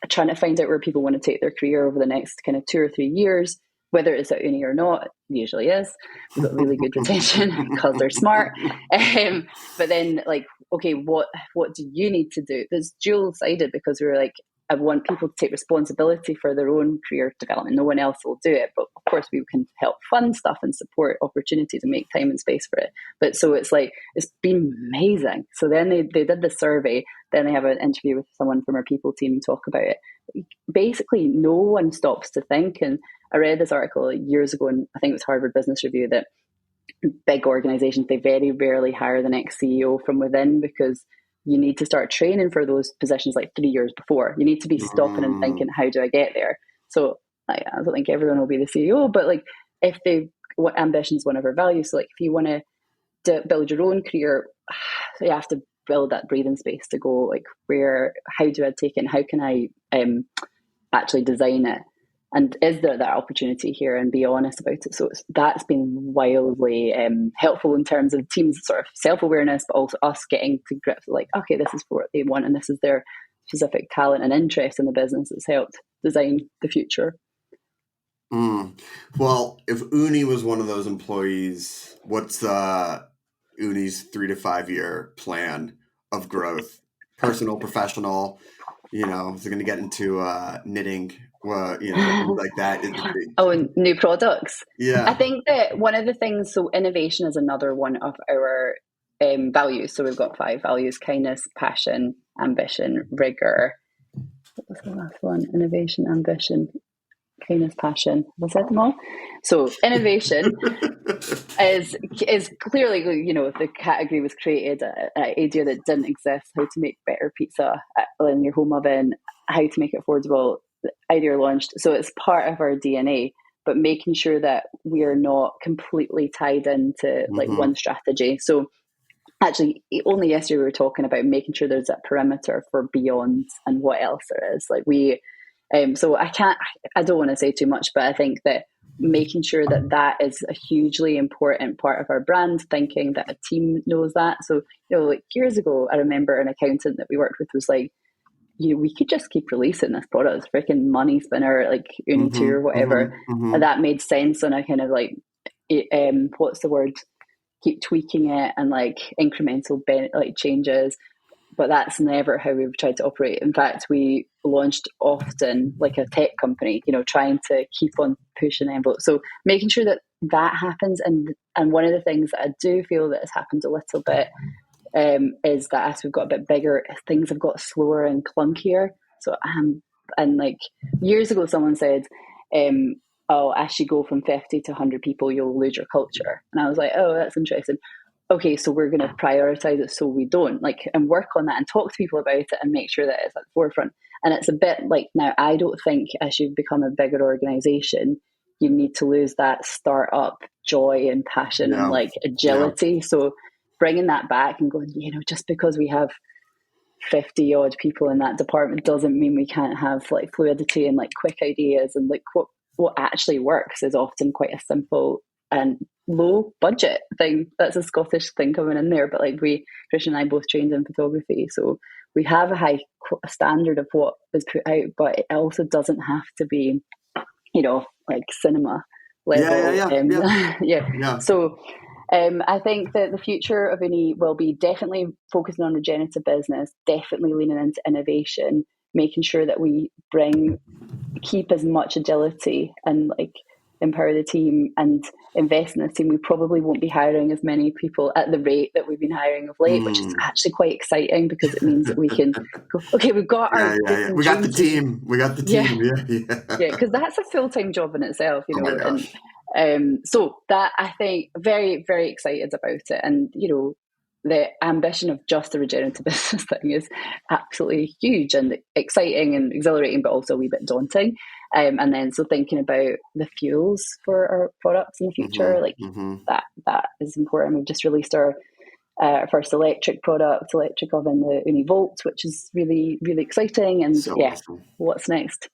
Speaker 10: trying to find out where people want to take their career over the next kind of 2 or 3 years, whether it's at uni or not. It usually is. We've got really good retention because they're smart. But then, like, okay, what do you need to do? There's dual-sided, because we're like, I want people to take responsibility for their own career development. No one else will do it. But of course, we can help fund stuff and support opportunities and make time and space for it. But so it's like, it's been amazing. So then they did the survey. Then they have an interview with someone from our people team and talk about it. Basically, no one stops to think. And I read this article years ago, and I think it was Harvard Business Review, that big organizations, they very rarely hire the next CEO from within, because you need to start training for those positions like 3 years before. You need to be stopping and thinking, how do I get there? So I don't think everyone will be the CEO, but like, if what ambition is one of our values. So like, if you want to build your own career, you have to build that breathing space to go, like, how do I take it, and how can I actually design it? And is there that opportunity here, and be honest about it? So that's been wildly helpful in terms of teams' sort of self-awareness, but also us getting to grips with, like, okay, this is what they want, and this is their specific talent and interest in the business that's helped design the future.
Speaker 6: Well, if Ooni was one of those employees, what's Ooni's 3 to 5 year plan of growth? Personal, professional, is it going to get into knitting? Things like that.
Speaker 10: New products.
Speaker 6: Yeah.
Speaker 10: I think that one of the things, so innovation is another one of our values. So we've got 5 values: kindness, passion, ambition, rigor. What was the last one? Innovation, ambition, kindness, passion. Have I said them all? So innovation is clearly, the category was created, an idea that didn't exist: how to make better pizza in your home oven, how to make it affordable. The idea launched. So it's part of our DNA, but making sure that we are not completely tied into like one strategy. So actually, only yesterday we were talking about making sure there's that perimeter for beyond and what else there is. Like so I don't want to say too much, but I think that making sure that is a hugely important part of our brand thinking, that a team knows that. So, like years ago, I remember an accountant that we worked with was like, we could just keep releasing this product. It's freaking money spinner, like Ooni 2 or whatever. And that made sense on a kind of like, what's the word? Keep tweaking it and like incremental changes. But that's never how we've tried to operate. In fact, we launched often like a tech company, trying to keep on pushing the envelope. So making sure that happens. And one of the things that I do feel that has happened a little bit is that as we've got a bit bigger, things have got slower and clunkier. So and like years ago, someone said, as you go from 50 to 100 people, you'll lose your culture. And I was like, oh, that's interesting. Okay, so we're going to prioritize it so we don't, and work on that and talk to people about it and make sure that it's at the forefront. And it's a bit like, now, I don't think as you become a bigger organization, you need to lose that startup joy and passion and agility. Yeah. So bringing that back and going, just because we have 50 odd people in that department doesn't mean we can't have fluidity and quick ideas, and what actually works is often quite a simple and low budget thing. That's a Scottish thing coming in there, but Christian and I both trained in photography, so we have a high standard of what is put out, but it also doesn't have to be cinema level. Yeah. So I think that the future of Ooni will be definitely focusing on regenerative business, definitely leaning into innovation, making sure that we keep as much agility and empower the team and invest in the team. We probably won't be hiring as many people at the rate that we've been hiring of late, which is actually quite exciting because it means that we can go, okay, we've got
Speaker 6: we got the team. We got the team.
Speaker 10: Yeah, because that's a full-time job in itself,
Speaker 6: Oh my gosh.
Speaker 10: And so that, I think, very, very excited about it. And, the ambition of just the regenerative business thing is absolutely huge and exciting and exhilarating, but also a wee bit daunting. And then so thinking about the fuels for our products in the future, that is important. We've just released our first electric product, electric oven, the Ooni Volt, which is really, really exciting. And awesome. What's next?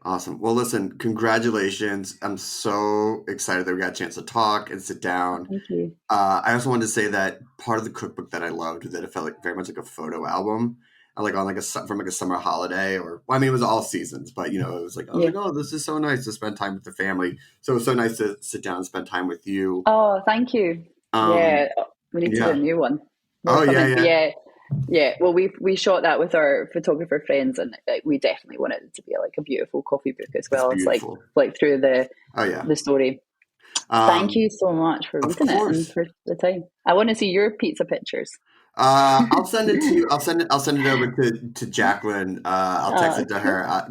Speaker 6: Awesome. Well, listen, congratulations. I'm so excited that we got a chance to talk and sit down.
Speaker 10: Thank you.
Speaker 6: I also wanted to say that part of the cookbook that I loved was that it felt like very much like a photo album. Like on from a summer holiday, or well, I mean, it was all seasons, but it was like, I was like, oh, this is so nice to spend time with the family. So it was so nice to sit down and spend time with you.
Speaker 10: Oh, thank you. We need to do a new one. Yeah. Well, we shot that with our photographer friends, and we definitely want it to be like a beautiful coffee book as well. It's like through the story. Thank you so much for reading it and for the time. I want to see your pizza pictures.
Speaker 6: I'll send it to you. I'll send it over to Jacqueline. I'll text it to her. I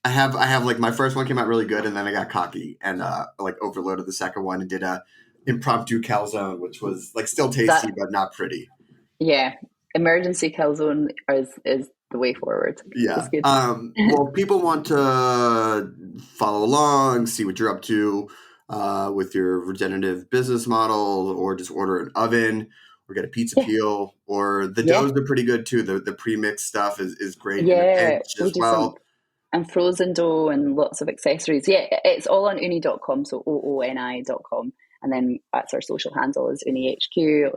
Speaker 6: have like my first one came out really good, and then I got cocky and like overloaded the second one and did a impromptu calzone, which was like still tasty but not pretty.
Speaker 10: Yeah, emergency calzone is the way forward.
Speaker 6: Yeah. Well, people want to follow along, see what you're up to with your regenerative business model, or just order an oven, or get a pizza peel, or the doughs are pretty good too. The pre-mixed stuff is great.
Speaker 10: Yeah,
Speaker 6: as well.
Speaker 10: And frozen dough and lots of accessories. Yeah, it's all on Ooni.com, so ooni.com. And then that's our social handle is UniHQ.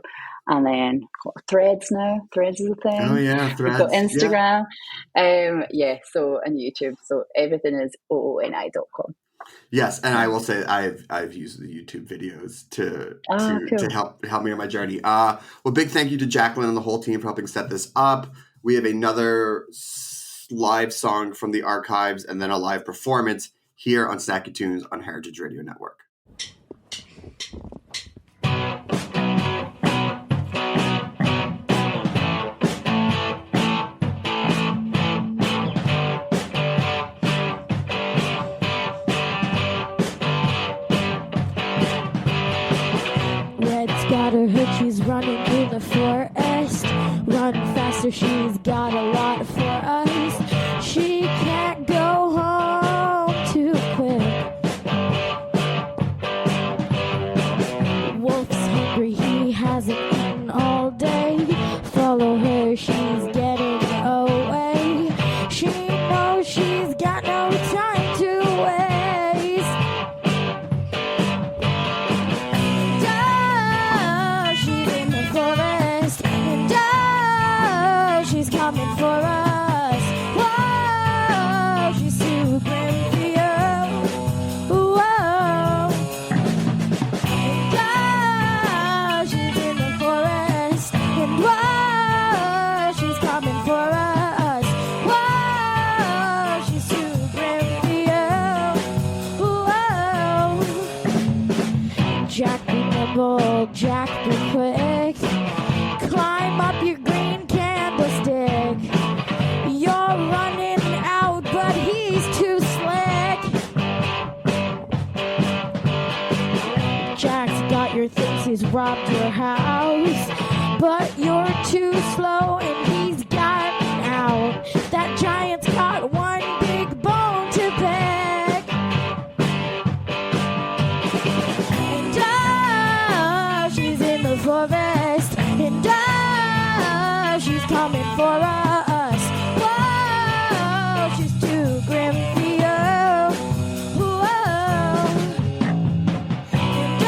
Speaker 10: And then Threads now. Threads is a thing.
Speaker 6: Oh, yeah, Threads.
Speaker 10: We've got Instagram. So and YouTube. So everything is ooni.com.
Speaker 6: Yes, and I will say I've used the YouTube videos to help me on my journey. Well, big thank you to Jacqueline and the whole team for helping set this up. We have another live song from the archives and then a live performance here on Snacky Tunes on Heritage Radio Network.
Speaker 12: Got her hood, she's running through the forest. Run faster, she's got a lot for us. She can't go home too quick. Wolf's hungry, he hasn't eaten all day. Follow her, she's getting away. She knows she's got no time to waste. Coming for us. Whoa, she's too grim for you. Whoa. And she's in the forest. And whoa, she's coming for us. Whoa, she's too grim for you. Whoa. Jack be nimble, Jack be quick. Climb up your green candlestick. You're running out, but he's too slick. Jack's got your things, he's robbed your house, but you're too slow and he's gotten out. That giant's got one big bone to pick. And she's in the forest. And she's coming for us. Whoa, she's too grim for you. Whoa. And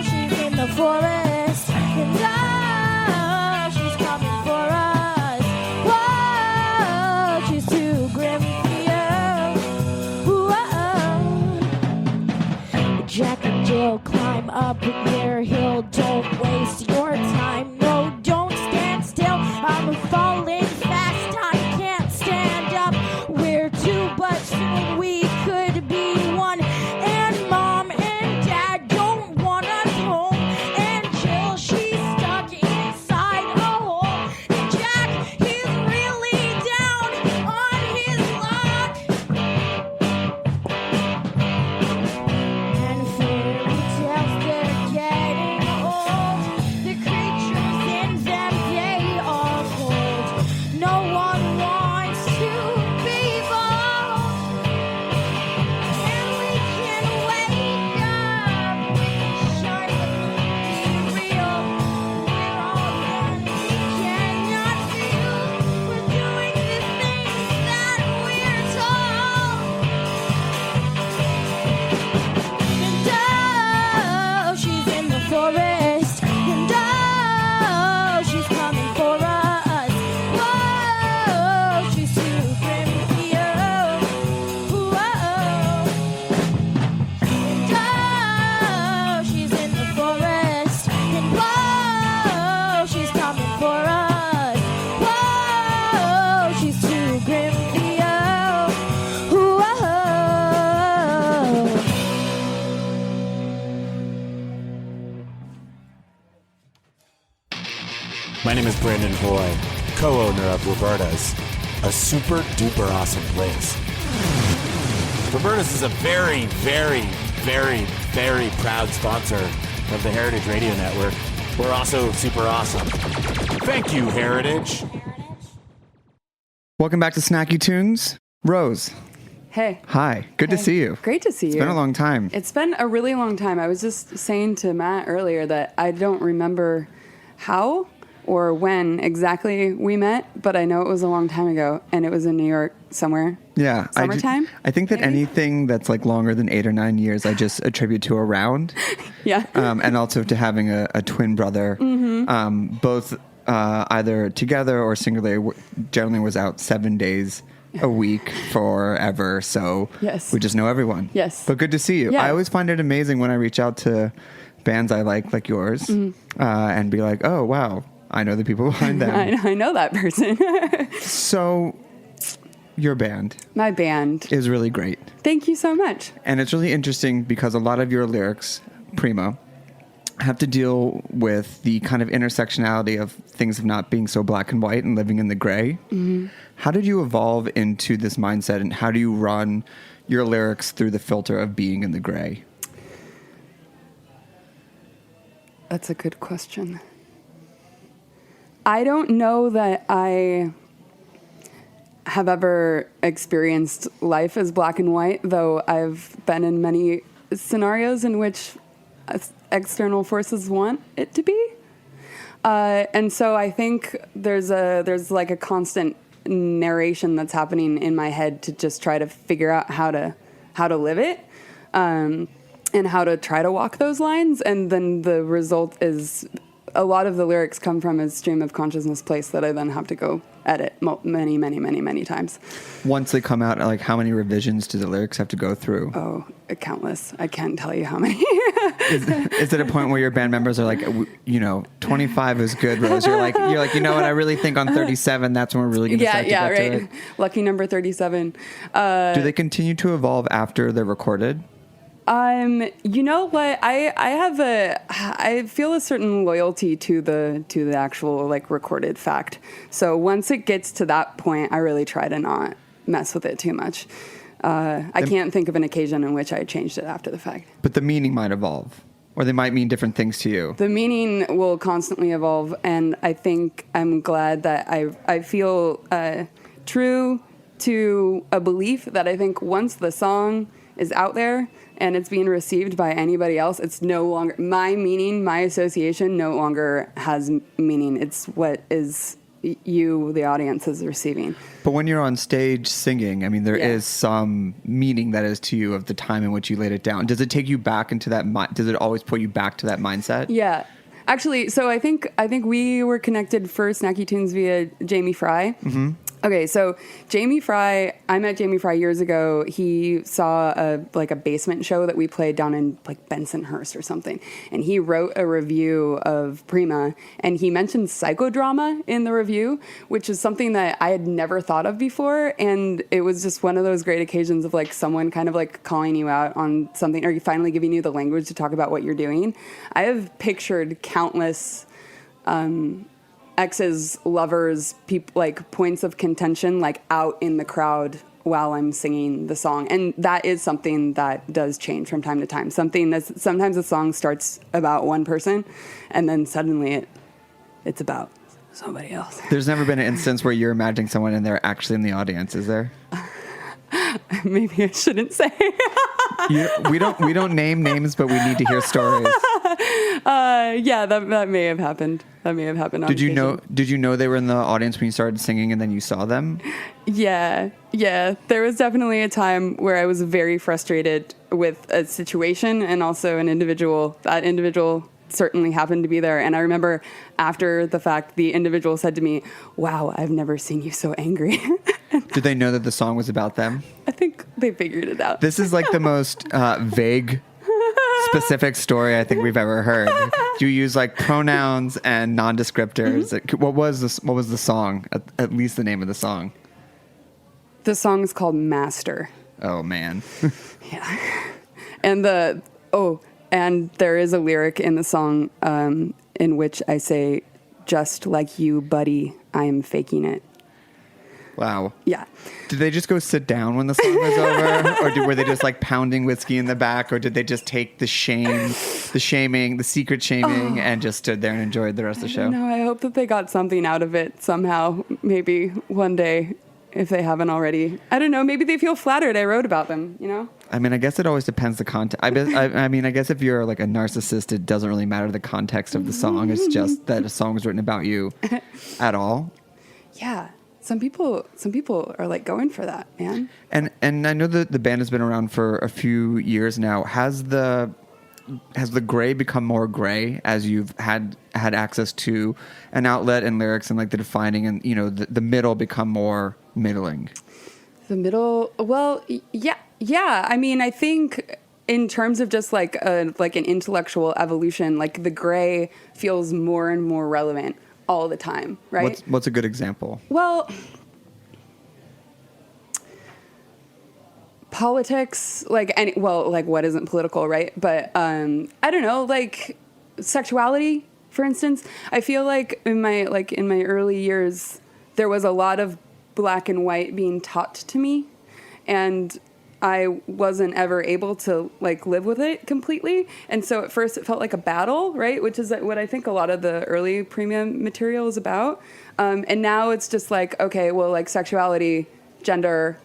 Speaker 12: she's in the forest. And she's coming for us. Whoa, she's too grim for you. Whoa. Jack and Jill climb up their hill. Don't waste your time. No, don't stand still. I'm falling fast. I can't stand up. We're two, but soon we could be one. And Mom and Dad don't want us home. And Jill, she's stuck inside a hole. And Jack, he's really down on his luck. And fairy tales, they're gay.
Speaker 13: My name is Brandon Hoy, co-owner of Roberta's, a super duper awesome place. Roberta's is a very, very, very, very proud sponsor of the Heritage Radio Network. We're also super awesome. Thank you, Heritage.
Speaker 14: Welcome back to Snacky Tunes. Rose.
Speaker 15: Hey.
Speaker 14: Hi. Good to see you.
Speaker 15: Great to see you.
Speaker 14: It's been a long time.
Speaker 15: It's been a really long time. I was just saying to Matt earlier that I don't remember how or when exactly we met, but I know it was a long time ago, and it was in New York somewhere.
Speaker 14: Yeah.
Speaker 15: Summertime?
Speaker 14: I think that anything that's like longer than 8 or 9 years, I just attribute to a round.
Speaker 15: Yeah.
Speaker 14: And also to having a twin brother.
Speaker 15: Mm-hmm.
Speaker 14: Both either together or singularly, generally was out 7 days a week forever. So
Speaker 15: yes.
Speaker 14: We just know everyone.
Speaker 15: Yes.
Speaker 14: But good to see you.
Speaker 15: Yeah.
Speaker 14: I always find it amazing when I reach out to bands I like yours, and be like, oh, wow, I know the people behind them.
Speaker 15: I know that person.
Speaker 14: So your band.
Speaker 15: My band.
Speaker 14: Is really great.
Speaker 15: Thank you so much.
Speaker 14: And it's really interesting because a lot of your lyrics, Prima, have to deal with the kind of intersectionality of things of not being so black and white and living in the gray.
Speaker 15: Mm-hmm.
Speaker 14: How did you evolve into this mindset, and how do you run your lyrics through the filter of being in the gray?
Speaker 15: That's a good question. I don't know that I have ever experienced life as black and white, though I've been in many scenarios in which external forces want it to be. And so I think there's like a constant narration that's happening in my head to just try to figure out how to live it, and how to try to walk those lines. And then the result is a lot of the lyrics come from a stream of consciousness place that I then have to go edit many, many, many, many times.
Speaker 14: Once they come out, like, how many revisions do the lyrics have to go through?
Speaker 15: Oh, countless. I can't tell you how many.
Speaker 14: Is it a point where your band members are like, 25 is good, Rose? You're like, you know what? I really think on 37, that's when we're really going to start to get to it.
Speaker 15: Lucky number 37.
Speaker 14: Do they continue to evolve after they're recorded?
Speaker 15: You know what? I feel a certain loyalty to the actual like recorded fact. So once it gets to that point, I really try to not mess with it too much. I can't think of an occasion in which I changed it after the fact.
Speaker 14: But the meaning might evolve, or they might mean different things to you.
Speaker 15: The meaning will constantly evolve, and I think I'm glad that I feel true to a belief that I think once the song is out there and it's being received by anybody else, it's no longer my meaning, my association no longer has meaning. It's what is you, the audience, is receiving.
Speaker 14: But when you're on stage singing, I mean, there is some meaning that is to you of the time in which you laid it down. Does it take you back into that? Does it always put you back to that mindset?
Speaker 15: Yeah. Actually, so I think we were connected for Snacky Tunes via Jamie Fry.
Speaker 14: Mm-hmm.
Speaker 15: Okay, so Jamie Fry, I met Jamie Fry years ago. He saw a basement show that we played down in like Bensonhurst or something, and he wrote a review of Prima, and he mentioned psychodrama in the review, which is something that I had never thought of before, and it was just one of those great occasions of like someone kind of like calling you out on something, or finally giving you the language to talk about what you're doing. I have pictured countless exes, lovers, like points of contention, like out in the crowd while I'm singing the song. And that is something that does change from time to time. Sometimes the song starts about one person and then suddenly it's about somebody else.
Speaker 14: There's never been an instance where you're imagining someone and they're actually in the audience, is there?
Speaker 15: Maybe I shouldn't say.
Speaker 14: We don't name names, but we need to hear stories.
Speaker 15: Yeah, that may have happened. That may have happened.
Speaker 14: Did you know they were in the audience when you started singing and then you saw them?
Speaker 15: Yeah. There was definitely a time where I was very frustrated with a situation and also an individual. That individual certainly happened to be there. And I remember after the fact, the individual said to me, "Wow, I've never seen you so angry."
Speaker 14: Did they know that the song was about them?
Speaker 15: I think they figured it out.
Speaker 14: This is like the most vague, specific story I think we've ever heard. Do you use like pronouns and non-descriptors? Mm-hmm. What was the song? At least the name of the song.
Speaker 15: The song is called Master.
Speaker 14: Oh man.
Speaker 15: Yeah. And and there is a lyric in the song in which I say, just like you, buddy, I am faking it.
Speaker 14: Wow.
Speaker 15: Yeah.
Speaker 14: Did they just go sit down when the song was over? Or were they just like pounding whiskey in the back? Or did they just take the shame, the shaming, the secret shaming, and just stood there and enjoyed the rest of the show?
Speaker 15: No, I hope that they got something out of it somehow. Maybe one day, if they haven't already. I don't know. Maybe they feel flattered I wrote about them, you know?
Speaker 14: I mean, I guess it always depends the context. I mean, I guess if you're like a narcissist, it doesn't really matter the context of the song. It's just that a song was written about you at all.
Speaker 15: Yeah. Some people are like going for that, man.
Speaker 14: And I know that the band has been around for a few years now. Has the gray become more gray as you've had access to an outlet and lyrics and like the defining and, you know, the middle become more middling?
Speaker 15: The middle, well, yeah. I mean, I think in terms of just like an intellectual evolution, like the gray feels more and more relevant all the time, right?
Speaker 14: What's a good example?
Speaker 15: Well, politics, like what isn't political, right? But I don't know, like sexuality, for instance. I feel like in my early years, there was a lot of black and white being taught to me, and I wasn't ever able to like live with it completely. And so at first it felt like a battle, right? Which is what I think a lot of the early Prima material is about. And now it's just like, okay, well, like sexuality, gender,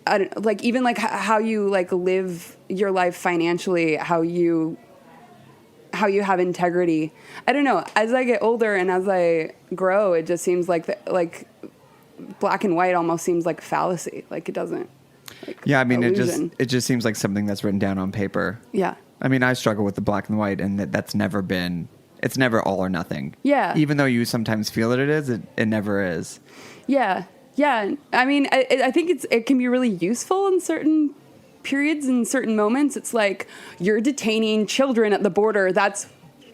Speaker 15: I don't, like even like how you like live your life financially, how you have integrity. I don't know. As I get older and as I grow, it just seems like like black and white almost seems like fallacy. Like it doesn't. Like
Speaker 14: yeah, I mean,
Speaker 15: illusion.
Speaker 14: it just seems like something that's written down on paper.
Speaker 15: Yeah.
Speaker 14: I mean, I struggle with the black and white, and it's never all or nothing.
Speaker 15: Yeah.
Speaker 14: Even though you sometimes feel that it is, it never is.
Speaker 15: Yeah. Yeah. I mean, I think it can be really useful in certain periods and certain moments. It's like you're detaining children at the border. That's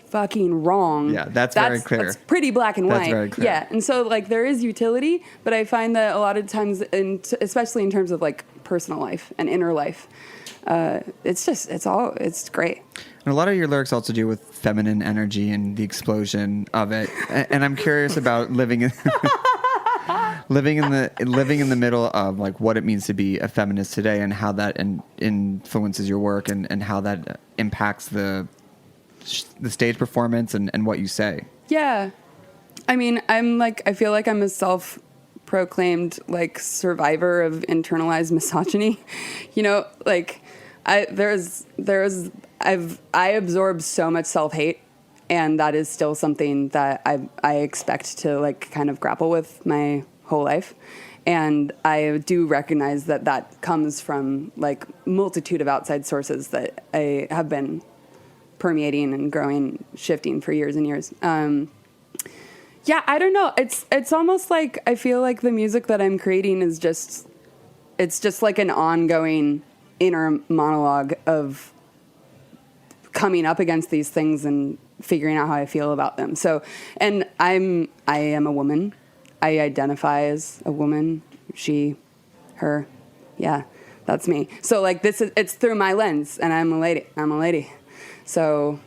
Speaker 15: fucking wrong.
Speaker 14: Yeah, that's very clear.
Speaker 15: That's pretty black and white.
Speaker 14: That's very clear.
Speaker 15: Yeah, and so like there is utility, but I find that a lot of times, especially in terms of like personal life and inner life, it's great.
Speaker 14: And a lot of your lyrics also do with feminine energy and the explosion of it. And I'm curious about living in the middle of like what it means to be a feminist today and how that influences your work and how that impacts the stage performance and what you say. Yeah. I mean, I feel like I'm a self-proclaimed like survivor of internalized misogyny. You know, like I absorb so much self-hate, and that is still something that I expect to like kind of grapple with my whole life. And I do recognize that comes from like multitude of outside sources that I have been permeating and growing, shifting for years and years. Yeah, I don't know. It's almost like I feel like the music that I'm creating is just like an ongoing inner monologue of coming up against these things and figuring out how I feel about them. So, and I am a woman. I identify as a woman, she, her. Yeah, that's me. So like it's through my lens, and I'm a lady. So,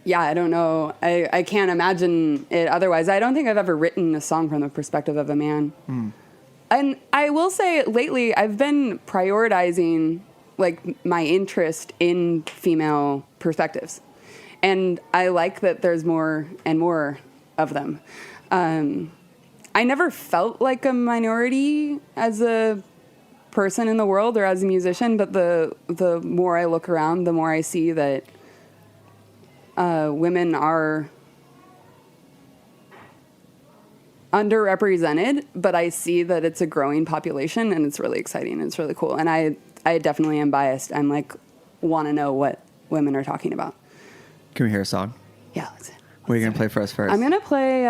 Speaker 14: yeah, I don't know. I can't imagine it otherwise. I don't think I've ever written a song from the perspective of a man. Mm. And I will say lately I've been prioritizing like my interest in female perspectives. And I like that there's more and more of them. I never felt like a minority as a person in the world or as a musician, but the more I look around, the more I see that women are underrepresented, but I see that it's a growing population, and it's really exciting and it's really cool. And I definitely am biased. I'm like, want to know what women are talking about. Can we hear a song?
Speaker 15: Yeah.
Speaker 14: What are you going to play for us first?
Speaker 15: I'm going to play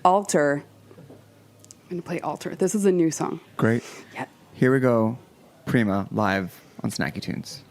Speaker 15: Altar. I'm going to play Altar. This is a new song.
Speaker 14: Great.
Speaker 15: Yeah.
Speaker 14: Here we go. Prima live on Snacky Tunes.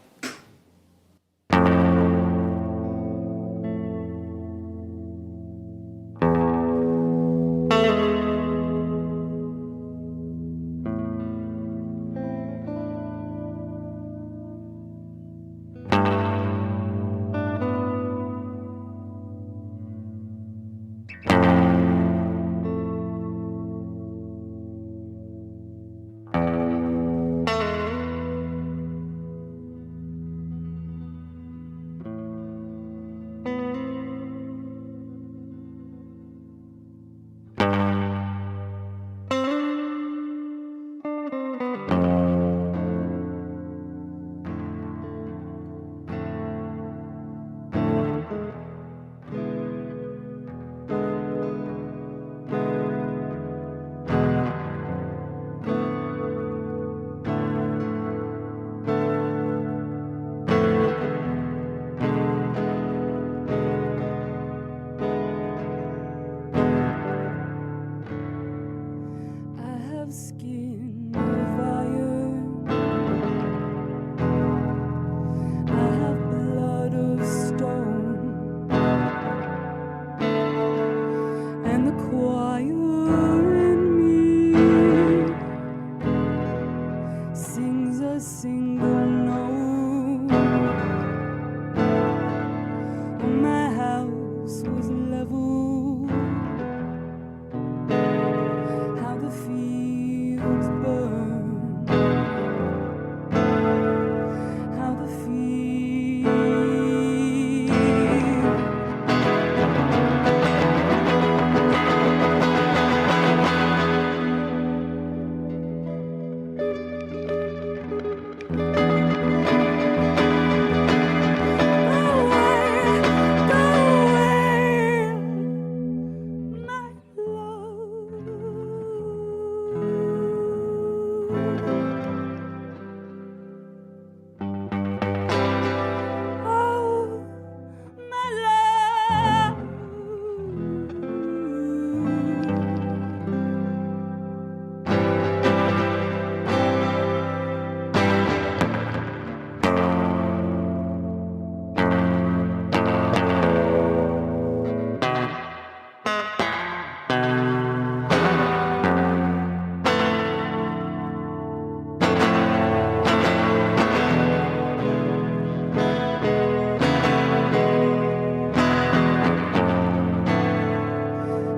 Speaker 9: have skin of iron. I have blood of stone. And the choir in me sings a single note. My house was level. How the fields burn. How the fields.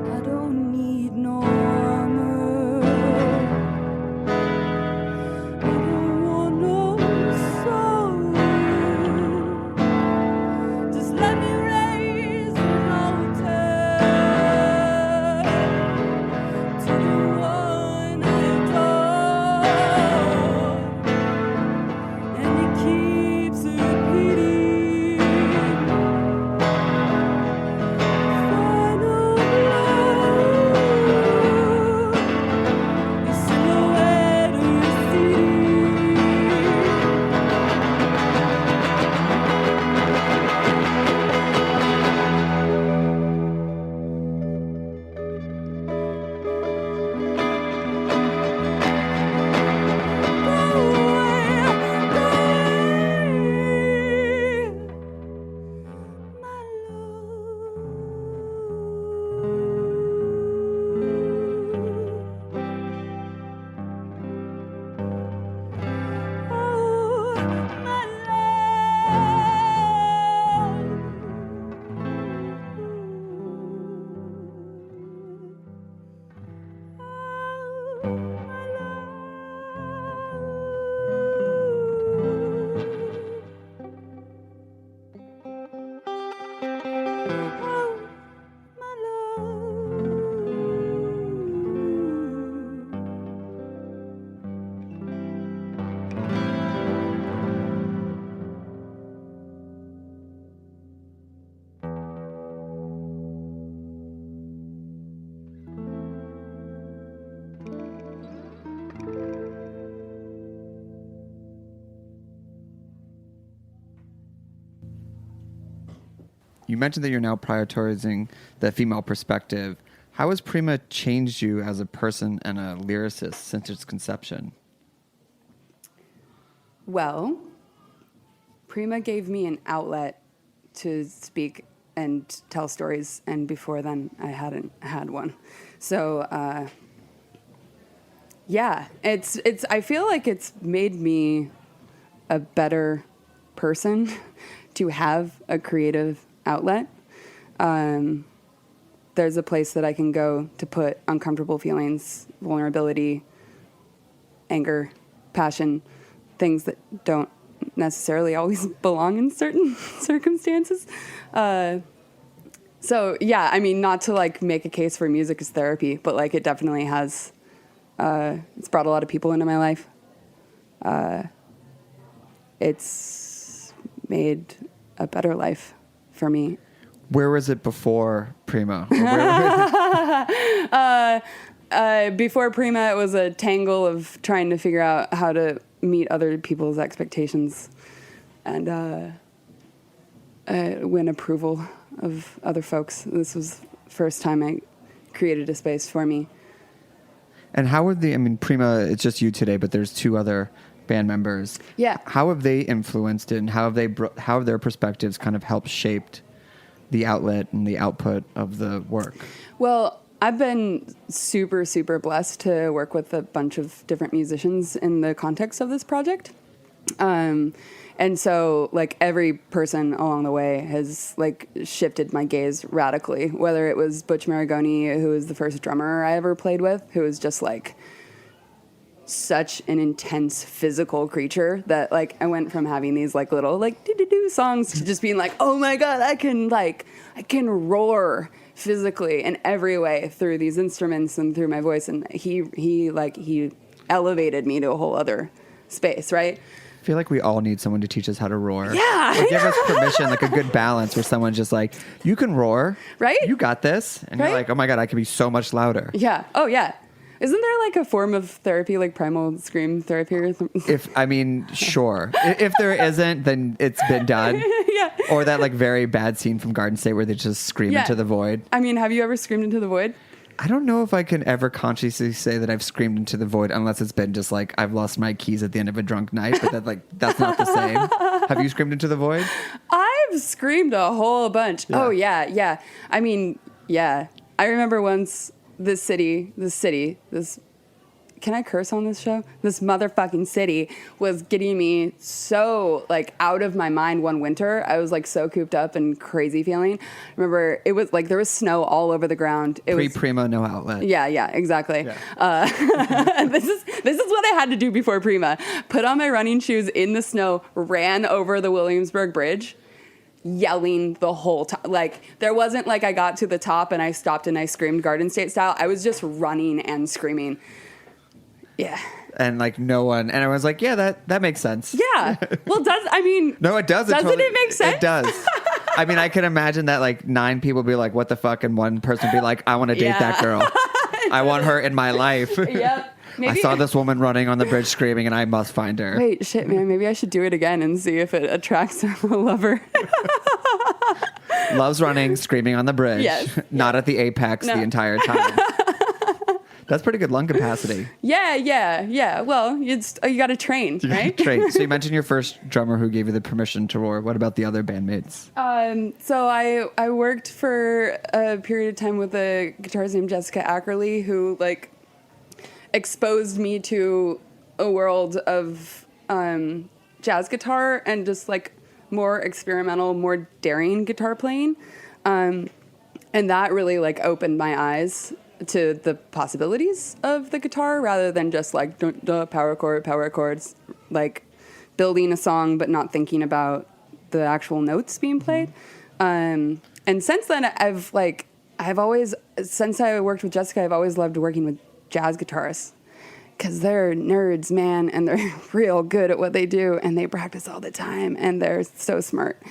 Speaker 9: I don't need no armor. I don't want no sword. Just let me raise an altar to the one I adore, and it keeps repeating. Final love, your silhouette receding.
Speaker 14: You mentioned that you're now prioritizing the female perspective. How has Prima changed you as a person and a lyricist since its conception?
Speaker 15: Well, Prima gave me an outlet to speak and tell stories, and before then I hadn't had one. So yeah, it's I feel like it's made me a better person to have a creative outlet. There's a place that I can go to put uncomfortable feelings, vulnerability, anger, passion, things that don't necessarily always belong in certain circumstances. So yeah, I mean, not to like make a case for music as therapy, but like it definitely has, it's brought a lot of people into my life. It's made a better life for me.
Speaker 14: Where was it before Prima?
Speaker 15: Before Prima, it was a tangle of trying to figure out how to meet other people's expectations and win approval of other folks. This was the first time I created a space for me.
Speaker 14: And how would Prima, it's just you today, but there's 2 other band members.
Speaker 15: Yeah.
Speaker 14: How have they influenced it, and how have their perspectives kind of helped shaped the outlet and the output of the work?
Speaker 15: Well, I've been super, super blessed to work with a bunch of different musicians in the context of this project. And so, like, every person along the way has, like, shifted my gaze radically, whether it was Butch Maragoni, who was the first drummer I ever played with, who was just, like, such an intense physical creature that, like, I went from having these, like, little, like, do-do-do songs to just being like, oh my God, I can roar physically in every way through these instruments and through my voice. And he elevated me to a whole other space, right?
Speaker 14: I feel like we all need someone to teach us how to roar.
Speaker 15: Yeah.
Speaker 14: Or give us permission, like a good balance where someone's just like, you can roar.
Speaker 15: Right?
Speaker 14: You got this. And you're like, oh my God, I can be so much louder.
Speaker 15: Yeah. Oh, yeah. Isn't there like a form of therapy, like primal scream therapy or something?
Speaker 14: Sure. If there isn't, then it's been done.
Speaker 15: Yeah.
Speaker 14: Or that like very bad scene from Garden State where they just scream into the void.
Speaker 15: I mean, have you ever screamed into the void?
Speaker 14: I don't know if I can ever consciously say that I've screamed into the void unless it's been just like I've lost my keys at the end of a drunk night, but that's not the same. Have you screamed into the void?
Speaker 15: I've screamed a whole bunch. Yeah. Oh, yeah. I mean, yeah. I remember once this can I curse on this show? This motherfucking city was getting me so, like, out of my mind one winter. I was, like, so cooped up and crazy feeling. Remember, it was, like, there was snow all over the ground. It was
Speaker 14: Prima, no outlet.
Speaker 15: Yeah, exactly.
Speaker 14: Yeah.
Speaker 15: This is what I had to do before Prima. Put on my running shoes in the snow, ran over the Williamsburg Bridge, yelling the whole time. Like, there wasn't, like, I got to the top and I stopped and I screamed Garden State style. I was just running and screaming. Yeah.
Speaker 14: And like no one, and everyone's like, yeah, that makes sense.
Speaker 15: Yeah. Well, no, it does.
Speaker 14: Doesn't
Speaker 15: it make sense?
Speaker 14: It does. I mean, I can imagine that like 9 people be like, what the fuck? And one person be like, I want to date that girl. I want her in my life.
Speaker 15: Yep.
Speaker 14: I saw this woman running on the bridge screaming and I must find her.
Speaker 15: Wait, shit, man. Maybe I should do it again and see if it attracts a lover.
Speaker 14: Loves running, screaming on the bridge.
Speaker 15: Yes.
Speaker 14: Not at the apex the entire time. That's pretty good lung capacity.
Speaker 15: Yeah. Well, you got to train, right?
Speaker 14: Train. So you mentioned your first drummer who gave you the permission to roar. What about the other bandmates?
Speaker 15: So I worked for a period of time with a guitarist named Jessica Ackerley, who like exposed me to a world of jazz guitar and just like more experimental, more daring guitar playing, and that really like opened my eyes to the possibilities of the guitar rather than just like power chords, like building a song but not thinking about the actual notes being played. And since then, since I worked with Jessica, I've always loved working with jazz guitarists because they're nerds, man, and they're real good at what they do, and they practice all the time, and they're so smart.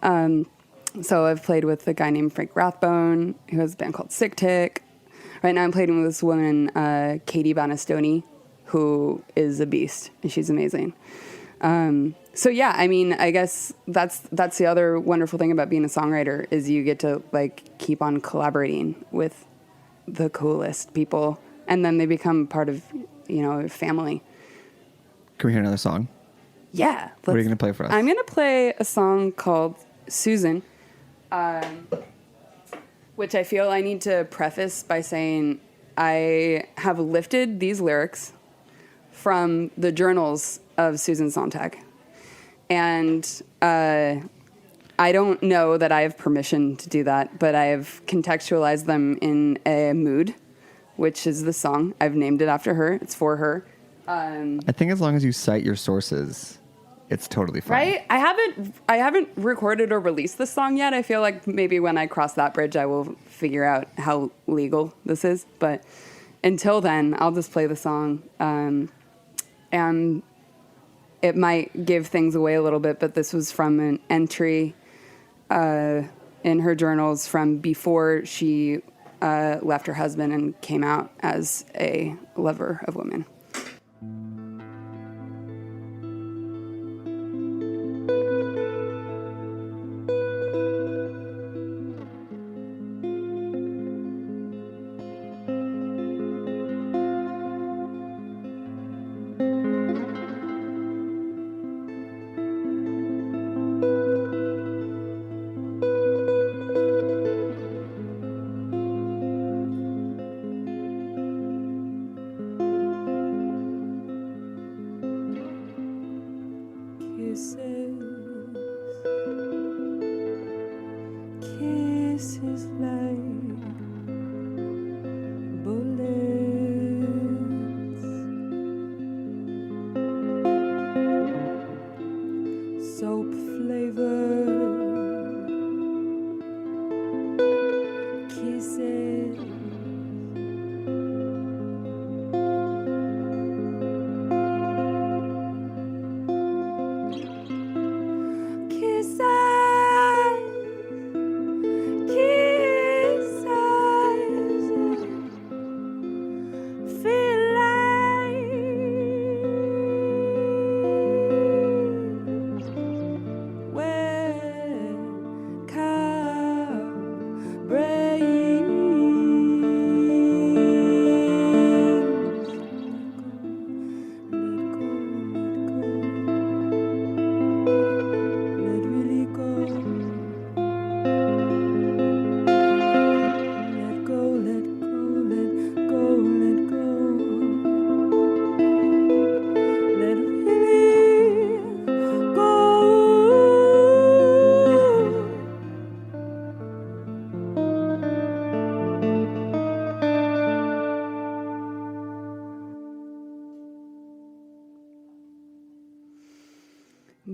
Speaker 15: So I've played with a guy named Frank Rathbone, who has a band called Sick Tick. Right now I'm playing with this woman, Katie Bonastoni, who is a beast, and she's amazing. So yeah, I mean, I guess that's the other wonderful thing about being a songwriter is you get to like keep on collaborating with the coolest people, and then they become part of, family.
Speaker 14: Can we hear another song?
Speaker 15: Yeah.
Speaker 14: What are you going to play for us?
Speaker 15: I'm going to play a song called Susan, which I feel I need to preface by saying I have lifted these lyrics from the journals of Susan Sontag. And I don't know that I have permission to do that, but I have contextualized them in a mood, which is the song. I've named it after her. It's for her.
Speaker 14: I think as long as you cite your sources, it's totally fine.
Speaker 15: Right? I haven't recorded or released this song yet. I feel like maybe when I cross that bridge, I will figure out how legal this is. But until then, I'll just play the song. And it might give things away a little bit, but this was from an entry in her journals from before she left her husband and came out as a lover of women.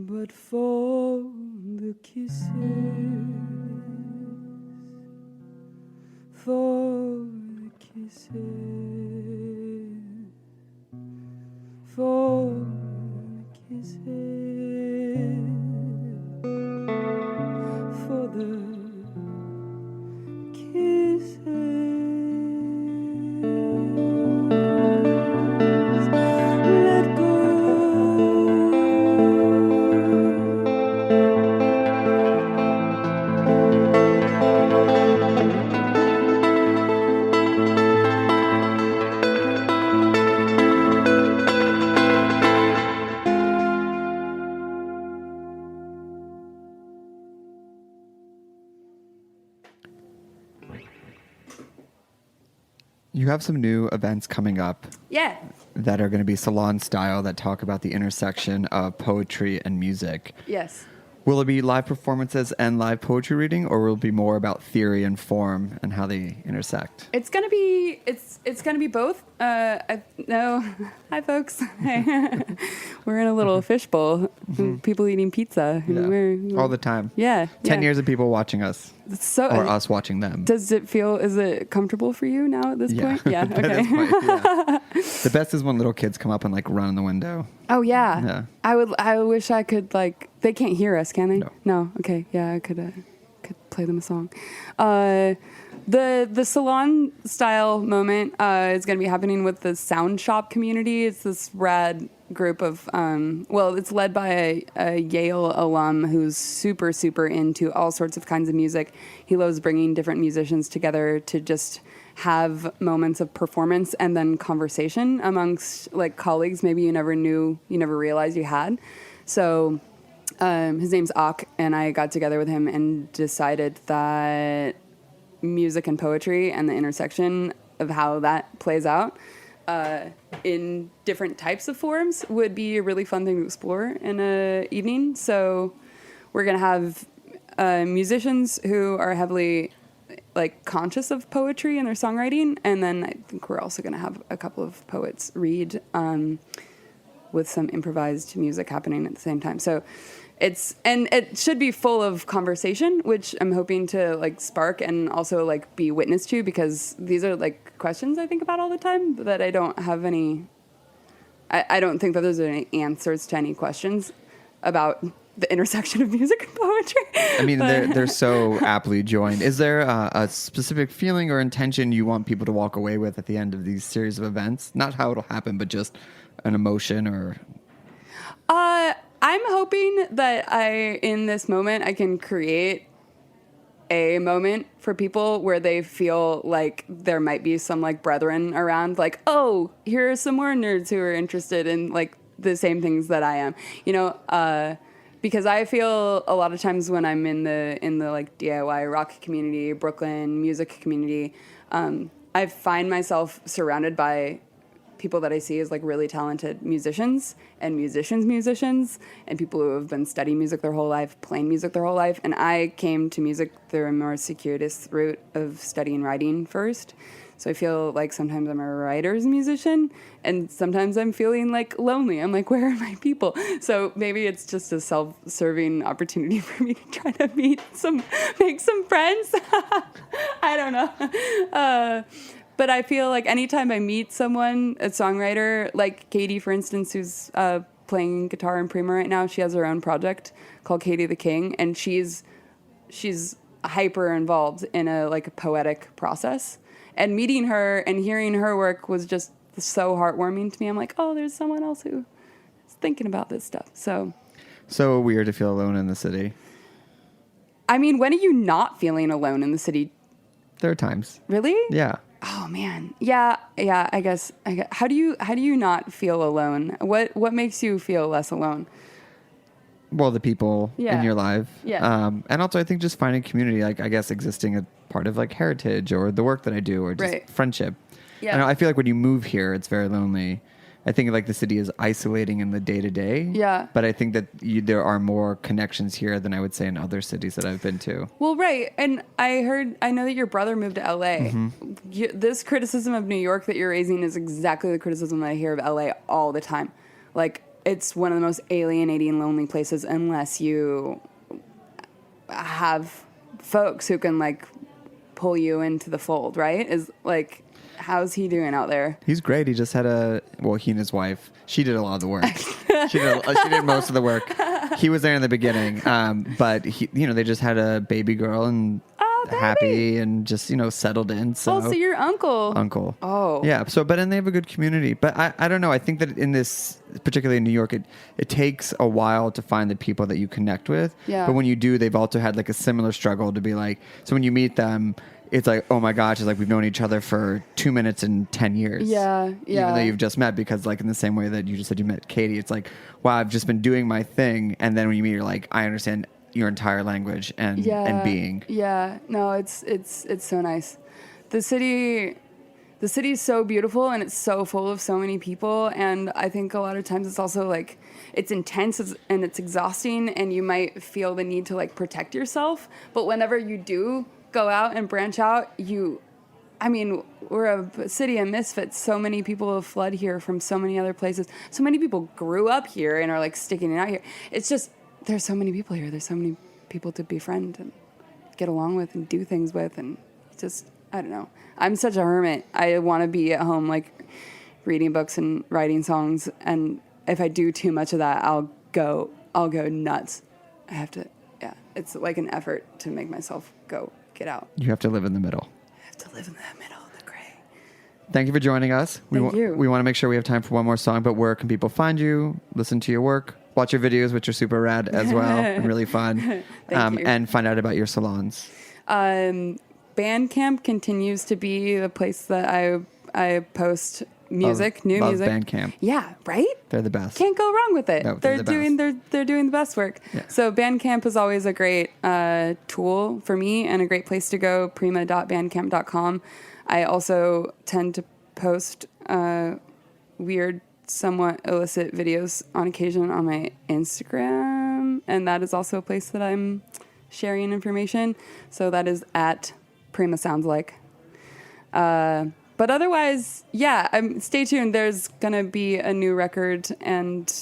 Speaker 9: but for the kisses, for the kisses, for the kisses, for the kisses. Let go.
Speaker 14: You have some new events coming up
Speaker 15: Yeah.
Speaker 14: that are going to be salon style that talk about the intersection of poetry and music.
Speaker 15: Yes.
Speaker 14: Will it be live performances and live poetry reading, or will it be more about theory and form and how they intersect?
Speaker 15: It's gonna be both. No, hi folks. Hey. We're in a little fishbowl. People eating pizza. And we're
Speaker 14: All the time.
Speaker 15: Yeah.
Speaker 14: 10 years of people watching us.
Speaker 15: So,
Speaker 14: or us watching them.
Speaker 15: Is it comfortable for you now at this point? Yeah.
Speaker 14: At
Speaker 15: Okay.
Speaker 14: this point, yeah. The best is when little kids come up and like run in the window.
Speaker 15: Oh yeah.
Speaker 14: Yeah.
Speaker 15: I wish I could they can't hear us, can they? No. Okay. Yeah, I could play them a song. The salon style moment is going to be happening with the Sound Shop community. It's this rad group of it's led by a Yale alum who's super into all sorts of kinds of music. He loves bringing different musicians together to just have moments of performance and then conversation amongst like colleagues maybe you never realized you had. So his name's Ak, and I got together with him and decided that music and poetry and the intersection of how that plays out in different types of forms would be a really fun thing to explore in an evening. So we're going to have musicians who are heavily like conscious of poetry and their songwriting, and then I think we're also going to have a couple of poets read with some improvised music happening at the same time. So it should be full of conversation, which I'm hoping to like spark and also like be witness to, because these are like questions I think about all the time that I don't have any. I don't think that there's any answers to any questions about the intersection of music and poetry.
Speaker 14: I mean, they're so aptly joined. Is there a specific feeling or intention you want people to walk away with at the end of these series of events? Not how it'll happen, but just an emotion or...
Speaker 15: I'm hoping that in this moment, I can create a moment for people where they feel like there might be some like brethren around, like, oh, here are some more nerds who are interested in like the same things that I am, because I feel a lot of times when I'm in the like DIY rock community, Brooklyn music community, I find myself surrounded by people that I see as like really talented musicians and musicians and people who have been studying music their whole life, playing music their whole life. And I came to music through a more circuitous route of studying writing first. So I feel like sometimes I'm a writer's musician and sometimes I'm feeling like lonely. I'm like, where are my people? So maybe it's just a self-serving opportunity for me to try to make some friends. I don't know. But I feel like anytime I meet someone, a songwriter, like Katie, for instance, who's playing guitar in Prima right now, she has her own project called Katie the King, and she's hyper involved in a poetic process. And meeting her and hearing her work was just so heartwarming to me. I'm like, oh, there's someone else who is thinking about this stuff. So
Speaker 14: weird to feel alone in the city.
Speaker 15: I mean, when are you not feeling alone in the city?
Speaker 14: There are times.
Speaker 15: Really?
Speaker 14: Yeah.
Speaker 15: Oh man. Yeah. I guess. How do you not feel alone? What makes you feel less alone?
Speaker 14: Well, the people in your life.
Speaker 15: Yeah.
Speaker 14: And also I think just finding community, like I guess existing a part of like heritage or the work that I do or just friendship.
Speaker 15: Yeah.
Speaker 14: I feel like when you move here, it's very lonely. I think like the city is isolating in the day to day.
Speaker 15: Yeah.
Speaker 14: But I think that there are more connections here than I would say in other cities that I've been to.
Speaker 15: Well, right. And I know that your brother moved to LA.
Speaker 14: Mm-hmm.
Speaker 15: This criticism of New York that you're raising is exactly the criticism that I hear of LA all the time. Like, it's one of the most alienating, lonely places unless you have folks who can like pull you into the fold, right? Is like, how's he doing out there?
Speaker 14: He's great. He just had he and his wife, she did a lot of the work. she did most of the work. He was there in the beginning, but they just had a baby girl and happy and just, settled in.
Speaker 15: So your uncle. Oh.
Speaker 14: Yeah. And they have a good community. But I don't know. I think that in this, particularly in New York, it takes a while to find the people that you connect with.
Speaker 15: Yeah.
Speaker 14: But when you do, they've also had like a similar struggle to be like, so when you meet them, it's like, oh my gosh, it's like we've known each other for 2 minutes and 10 years.
Speaker 15: Yeah.
Speaker 14: Even though you've just met, because like in the same way that you just said you met Katie, it's like, wow, I've just been doing my thing. And then when you meet, you're like, I understand your entire language and being.
Speaker 15: Yeah. No, it's so nice. The city is so beautiful and it's so full of so many people. And I think a lot of times it's also like, it's intense and it's exhausting and you might feel the need to like protect yourself. But whenever you do go out and branch out, we're a city of misfits. So many people have fled here from so many other places. So many people grew up here and are like sticking it out here. It's just, there's so many people here. There's so many people to befriend and get along with and do things with. And just, I don't know. I'm such a hermit. I want to be at home, like reading books and writing songs. And if I do too much of that, I'll go nuts. I have to, it's like an effort to make myself get out.
Speaker 14: You have to live in the middle.
Speaker 15: I have to live in the middle of the gray.
Speaker 14: Thank you for joining us.
Speaker 15: Thank you.
Speaker 14: We want to make sure we have time for one more song, but where can people find you, listen to your work, watch your videos, which are super rad as well and really fun, and find out about your salons?
Speaker 15: Bandcamp continues to be the place that I post music, new
Speaker 14: love
Speaker 15: music.
Speaker 14: Bandcamp.
Speaker 15: Yeah, right?
Speaker 14: They're the best.
Speaker 15: Can't go wrong with it.
Speaker 14: No,
Speaker 15: they're doing the best work.
Speaker 14: Yeah.
Speaker 15: So Bandcamp is always a great tool for me and a great place to go, prima.bandcamp.com. I also tend to post weird, somewhat illicit videos on occasion on my Instagram, and that is also a place that I'm sharing information. So that is at Prima Sounds Like. But otherwise, stay tuned. There's going to be a new record and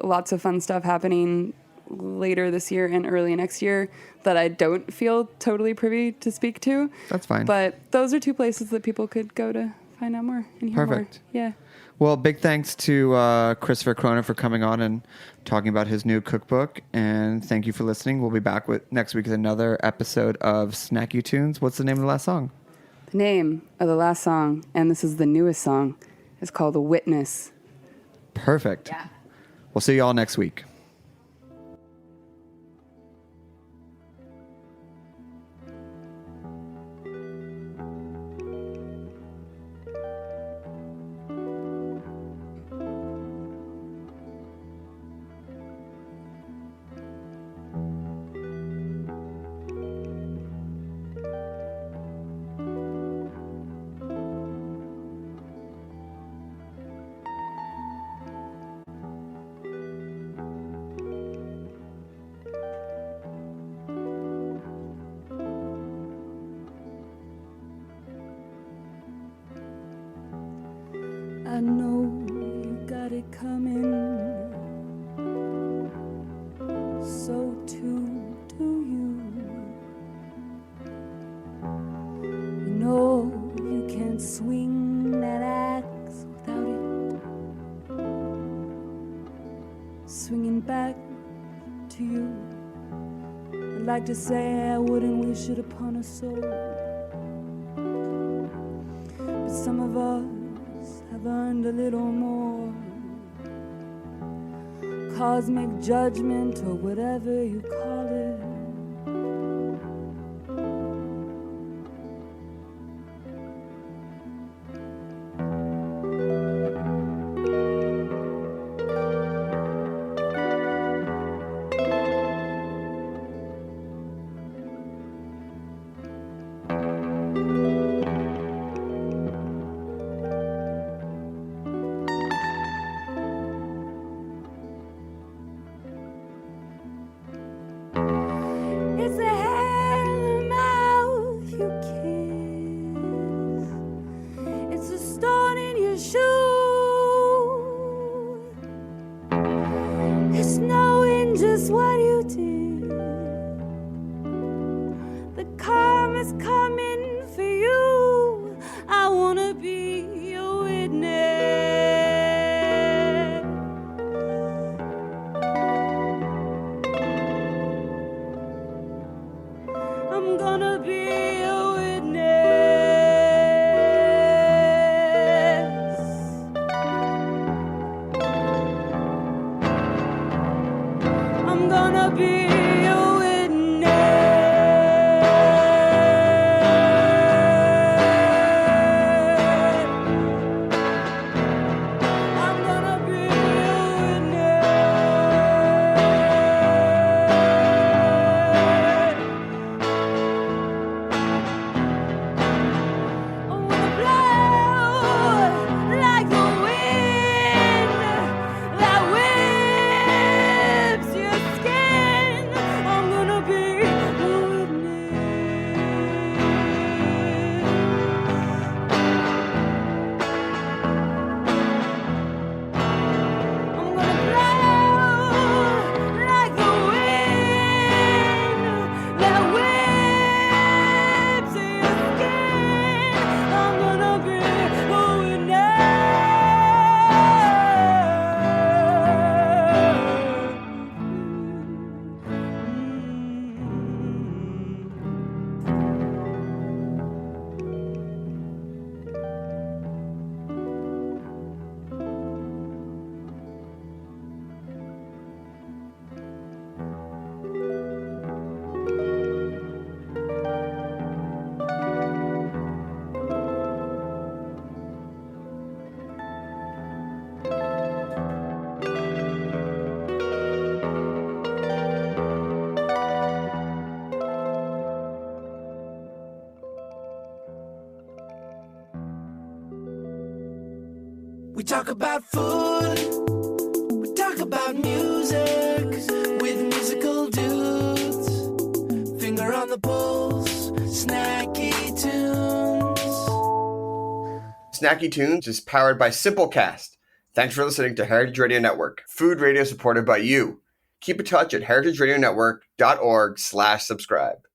Speaker 15: lots of fun stuff happening later this year and early next year that I don't feel totally privy to speak to.
Speaker 14: That's fine.
Speaker 15: But those are two places that people could go to find out more and hear
Speaker 14: Perfect.
Speaker 15: more. Yeah.
Speaker 14: Well, big thanks to Christopher Cronin for coming on and talking about his new cookbook. And thank you for listening. We'll be back next week with another episode of Snacky Tunes. What's the name of the last song?
Speaker 15: The name of the last song, and this is the newest song, is called The Witness.
Speaker 14: Perfect.
Speaker 15: Yeah.
Speaker 14: We'll see you all next week.
Speaker 9: I know you got it coming, so too do you. You know you can't swing that axe without it swinging back to you. I'd like to say I wouldn't wish it upon a soul, but some of us have earned a little more cosmic judgment or whatever you call it. It's the hand mouth you kiss. It's a stone in your shoe. just what you did. The karma's coming for you. I wanna be a witness. I'm gonna be a witness. I'm gonna be a witness. I'm gonna be a witness. I wanna blow like the wind that whips your skin. I'm gonna be a witness. I'm gonna blow like the wind that whips your skin. I'm gonna be a
Speaker 8: We talk about food, we talk about music with musical dudes. Finger on the pulse, snacky tunes.
Speaker 6: Snacky Tunes is powered by Simplecast. Thanks for listening to Heritage Radio Network, food radio supported by you. Keep in touch at heritageradionetwork.org/subscribe.